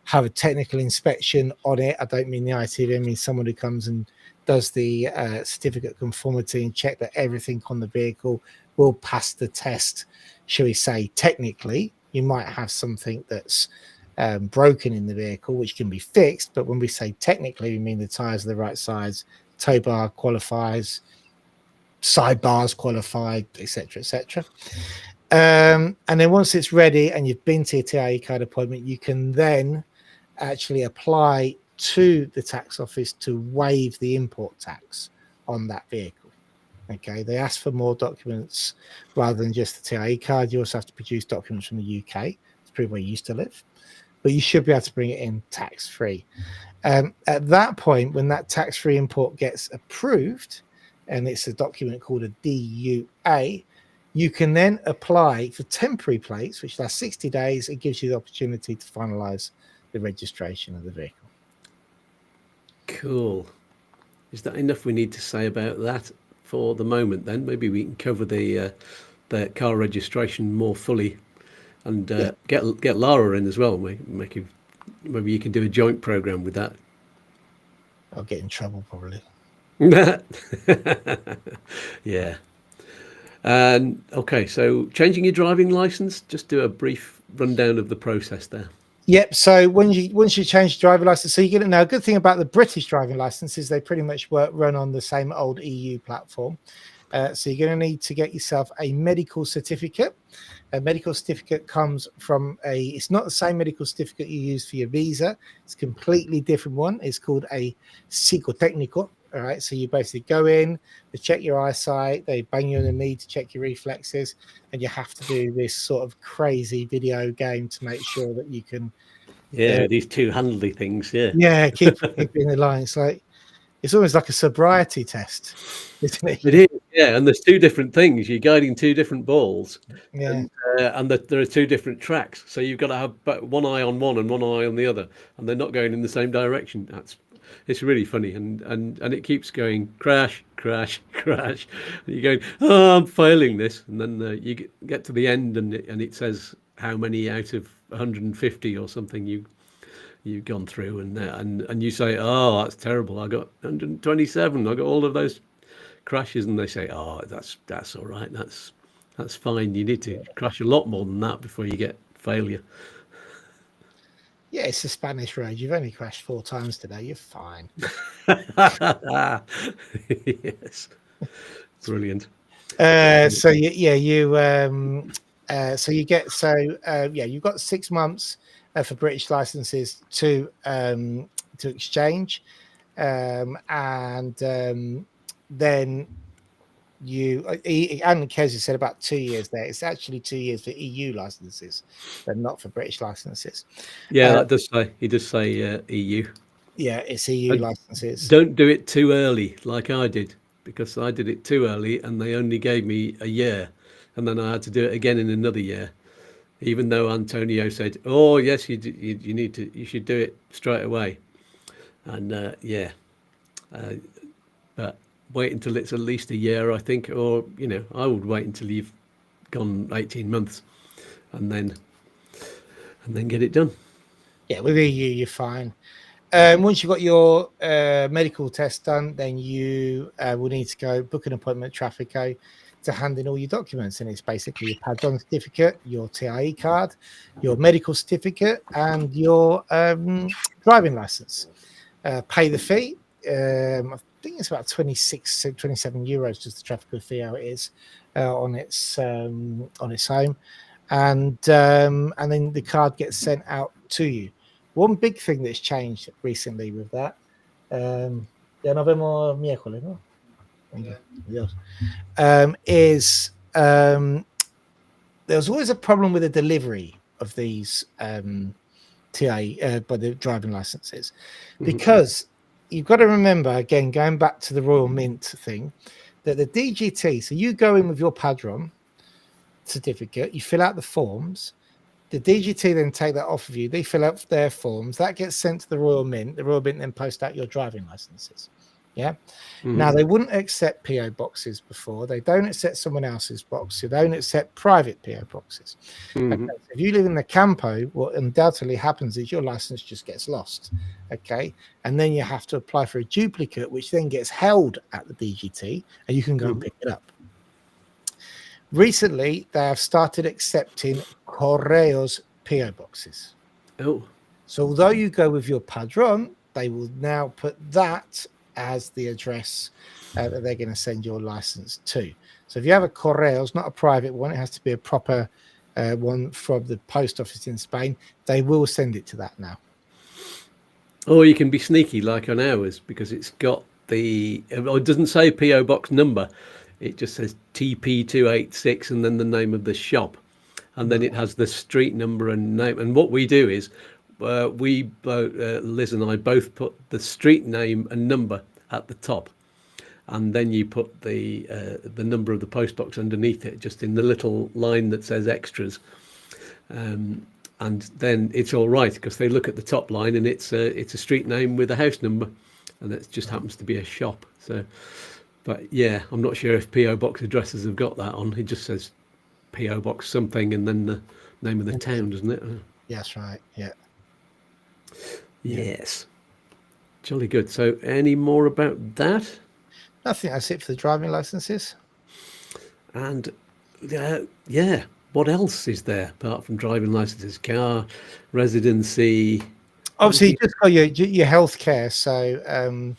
Have a technical inspection on it. I don't mean the ITV, I mean someone who comes and does the certificate conformity and check that everything on the vehicle will pass the test. Shall we say, technically, you might have something that's broken in the vehicle, which can be fixed, but when we say technically, we mean the tires are the right size, tow bar qualifies, sidebars qualified, etc., etc. And then once it's ready and you've been to your TIE card appointment, you can then actually apply to the tax office to waive the import tax on that vehicle. Okay, they ask for more documents rather than just the TIE card. You also have to produce documents from the UK to prove where you used to live, but you should be able to bring it in tax-free. At that point, when that tax-free import gets approved, and it's a document called a DUA, you can then apply for temporary plates, which lasts 60 days. It gives you the opportunity to finalize the registration of the vehicle. Cool. Is that enough we need to say about that for the moment then? Maybe we can cover the car registration more fully and get Lara in as well. Maybe you can do a joint program with that. I'll get in trouble probably. Yeah. Okay, so changing your driving license, just do a brief rundown of the process there. Yep. So once you change your driving license, so you get it now. A good thing about the British driving license is they pretty much run on the same old EU platform. So you're going to need to get yourself a medical certificate. A medical certificate comes from it's not the same medical certificate you use for your visa. It's a completely different one. It's called a psicotécnico. All right. So you basically go in, they check your eyesight, they bang you on the knee to check your reflexes, and you have to do this sort of crazy video game to make sure that you can. Yeah, these two-handly things. Yeah. Yeah, keep in the line. It's almost like a sobriety test, isn't it? It is, yeah, and there's two different things. You're guiding two different balls, Yeah, and there are two different tracks. So you've got to have one eye on one and one eye on the other, and they're not going in the same direction. It's really funny, and it keeps going crash, crash, crash. And you're going, oh, I'm failing this, and then you get to the end, and it says how many out of 150 or something you've gone through, and you say, oh, that's terrible. I got 127. I got all of those crashes, and they say, oh, that's all right. That's fine. You need to crash a lot more than that before you get failure. yeah, it's a Spanish road. You've only crashed 4 times today. You're fine. Yes, brilliant. So you've got 6 months for British licenses to exchange, and then and Kezi said about 2 years there. It's actually 2 years for EU licenses, but not for British licenses. Yeah, that does say he does say EU. Yeah, it's EU licenses. Don't do it too early, like I did, because I did it too early, and they only gave me a year, and then I had to do it again in another year, even though Antonio said, "Oh yes, you should do it straight away," and but wait until it's at least a year, I think, or I would wait until you've gone 18 months, and then get it done. Yeah, with EU, you're fine. Once you've got your medical test done, then you will need to go book an appointment at Trafico to hand in all your documents. And it's basically your Padrón certificate, your TIE card, your medical certificate, and your driving license. Pay the fee. I think it's about 26, 27 euros, just the Trafico fee, how it is on its own. And then the card gets sent out to you. One big thing that's changed recently with that, ya nos vemos miércoles, ¿no? Is there's always a problem with the delivery of these TIE by the driving licenses, because you've got to remember, again, going back to the Royal Mint thing, that the DGT, so you go in with your Padrón certificate, you fill out the forms, the DGT then take that off of you, they fill out their forms, that gets sent to the Royal Mint then post out your driving licenses. Now they wouldn't accept PO boxes before, they don't accept someone else's box, they don't accept private PO boxes. Okay, so if you live in the Campo, what undoubtedly happens is your license just gets lost, and then you have to apply for a duplicate, which then gets held at the DGT, and you can go and pick it up. Recently, they have started accepting Correos PO boxes. So although you go with your Padrón, they will now put that as the address that they're going to send your license to. So if you have a Correos, not a private one, it has to be a proper one from the post office in Spain, they will send it to that now. Or you can be sneaky like on ours, because it's got it doesn't say PO box number. It just says TP286 and then the name of the shop. And then it has the street number and name. And what we do is Liz and I both put the street name and number at the top. And then you put the number of the post box underneath it, just in the little line that says extras. And then it's all right, because they look at the top line and it's a street name with a house number. And it just happens to be a shop. So... But yeah, I'm not sure if PO box addresses have got that on. It just says PO box something and then the name of the town, doesn't it? Yes, right. Yeah. Yes. Jolly good. So any more about that? I think that's it for the driving licenses. And yeah, what else is there apart from driving licenses? Car, residency. Obviously, you just got your healthcare. So,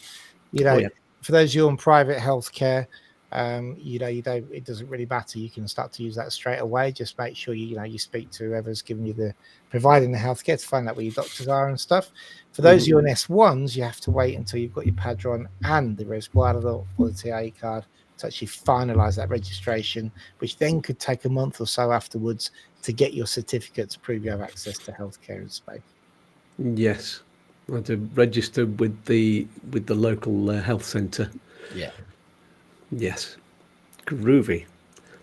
for those of you on private healthcare, it doesn't really matter. You can start to use that straight away. Just make sure you speak to whoever's giving you providing the healthcare to find out where your doctors are and stuff. For those of you on S1s, you have to wait until you've got your Padrón and the Resguardo or the TIE card to actually finalize that registration, which then could take a month or so afterwards to get your certificate to prove you have access to healthcare in Spain. Yes. I had to register with the local health centre. Yeah. Yes. Groovy.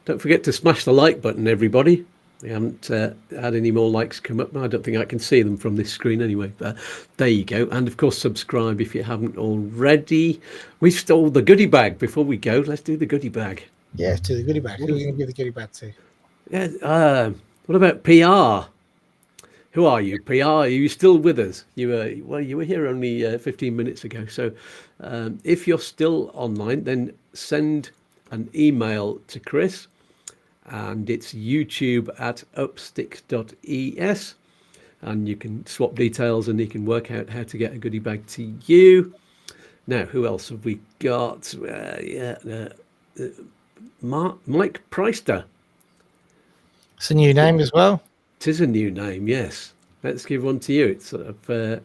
Don't forget to smash the like button, everybody. We haven't had any more likes come up. I don't think I can see them from this screen anyway. But there you go. And of course, subscribe if you haven't already. We stole the goodie bag. Before we go, let's do the goodie bag. Yeah, to the goodie bag. Who are we going to give the goodie bag to? Yeah. What about PR? Who are you, PR? Are you still with us? You were here only 15 minutes ago. So if you're still online, then send an email to Chris, and it's youtube@upsticks.es, and you can swap details and he can work out how to get a goodie bag to you. Now, who else have we got? Mike Preister. It's a new name as well. It is a new name, yes. Let's give one to you. It's sort of,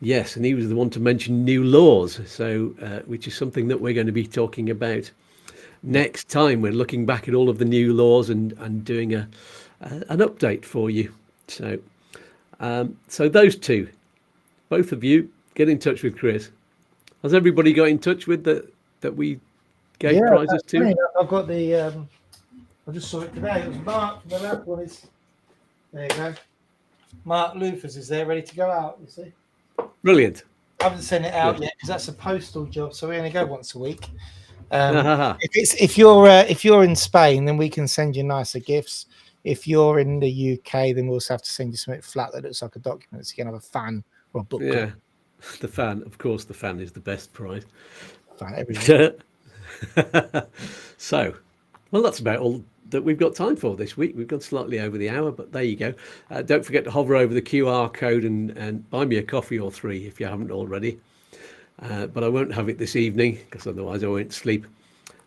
yes, and he was the one to mention new laws, so which is something that we're going to be talking about next time. We're looking back at all of the new laws and doing an update for you. So, so those two, both of you, get in touch with Chris. Has everybody got in touch with that we gave prizes to? Funny. I've got the. I just saw it today. It was Mark. The last one is. There you go. Mark Lufers is there, ready to go out. You see. Brilliant. haven't sent it out yet because that's a postal job, so we only go once a week. If you're in Spain, then we can send you nicer gifts. If you're in the UK, then we'll also have to send you something flat that looks like a document, so you can have a fan or a booklet. Yeah, the fan. Of course, the fan is the best prize. Fan, everything. So, well, that's about all that we've got time for this week. We've gone slightly over the hour, but there you go. Don't forget to hover over the QR code and buy me a coffee or 3 if you haven't already. But I won't have it this evening because otherwise I won't sleep.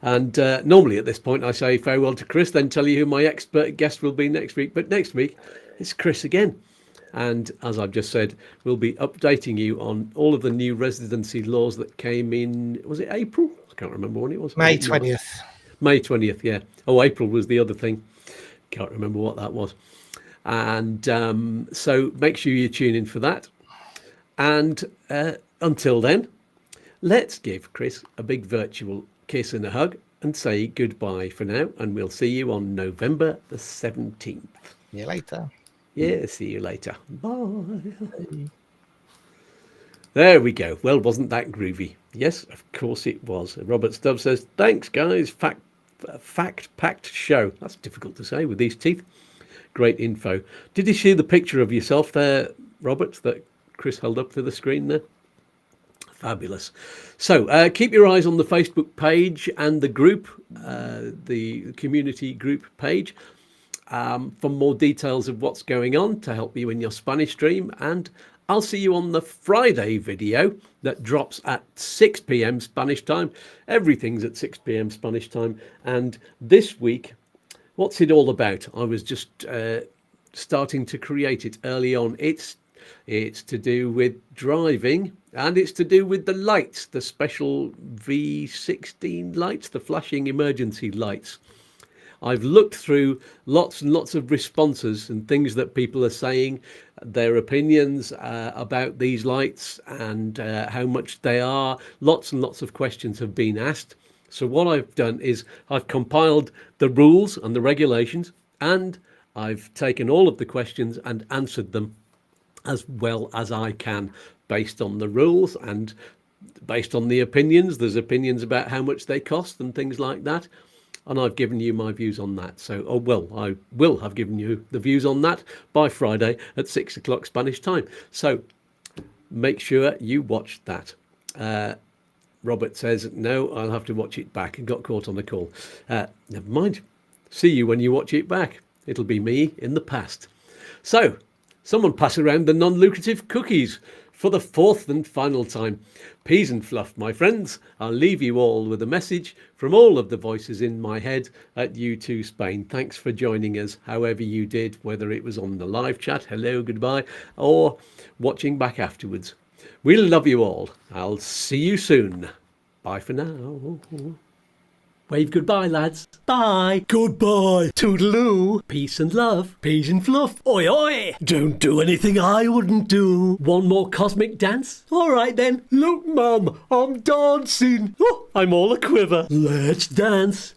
And normally at this point I say farewell to Chris, then tell you who my expert guest will be next week. But next week it's Chris again. And as I've just said, we'll be updating you on all of the new residency laws that came in, was it April? I can't remember when it was. May 20th. May 20th, yeah. Oh, April was the other thing. Can't remember what that was. And so make sure you tune in for that. And until then, let's give Chris a big virtual kiss and a hug and say goodbye for now. And we'll see you on November the 17th. See you later. Yeah, see you later. Bye. There we go. Well, wasn't that groovy? Yes, of course it was. Robert Stubbs says, thanks, guys. Fact-packed show. That's difficult to say with these teeth. Great info. Did you see the picture of yourself there, Robert, that Chris held up to the screen there? Fabulous. So keep your eyes on the Facebook page and the group, the community group page, for more details of what's going on to help you in your Spanish stream. And I'll see you on the Friday video that drops at 6 p.m. Spanish time. Everything's at 6 p.m. Spanish time. And this week, what's it all about? I was just starting to create it early on. It's to do with driving, and it's to do with the lights, the special V16 lights, the flashing emergency lights. I've looked through lots and lots of responses and things that people are saying, their opinions about these lights and how much they are. Lots and lots of questions have been asked. So what I've done is I've compiled the rules and the regulations, and I've taken all of the questions and answered them as well as I can based on the rules and based on the opinions. There's opinions about how much they cost and things like that. And I've given you my views on that. So, I will have given you the views on that by Friday at 6 o'clock Spanish time. So make sure you watch that. Robert says, no, I'll have to watch it back. And got caught on the call. Never mind. See you when you watch it back. It'll be me in the past. So someone pass around the non-lucrative cookies for the 4th and final time. Peas and fluff, my friends. I'll leave you all with a message from all of the voices in my head at YouTooSpain. Thanks for joining us, however you did, whether it was on the live chat, hello, goodbye, or watching back afterwards. We love you all. I'll see you soon. Bye for now. Wave goodbye, lads. Bye. Goodbye. Toodaloo. Peace and love. Peas and fluff. Oi, oi. Don't do anything I wouldn't do. One more cosmic dance? All right, then. Look, Mum, I'm dancing. Oh, I'm all a quiver. Let's dance.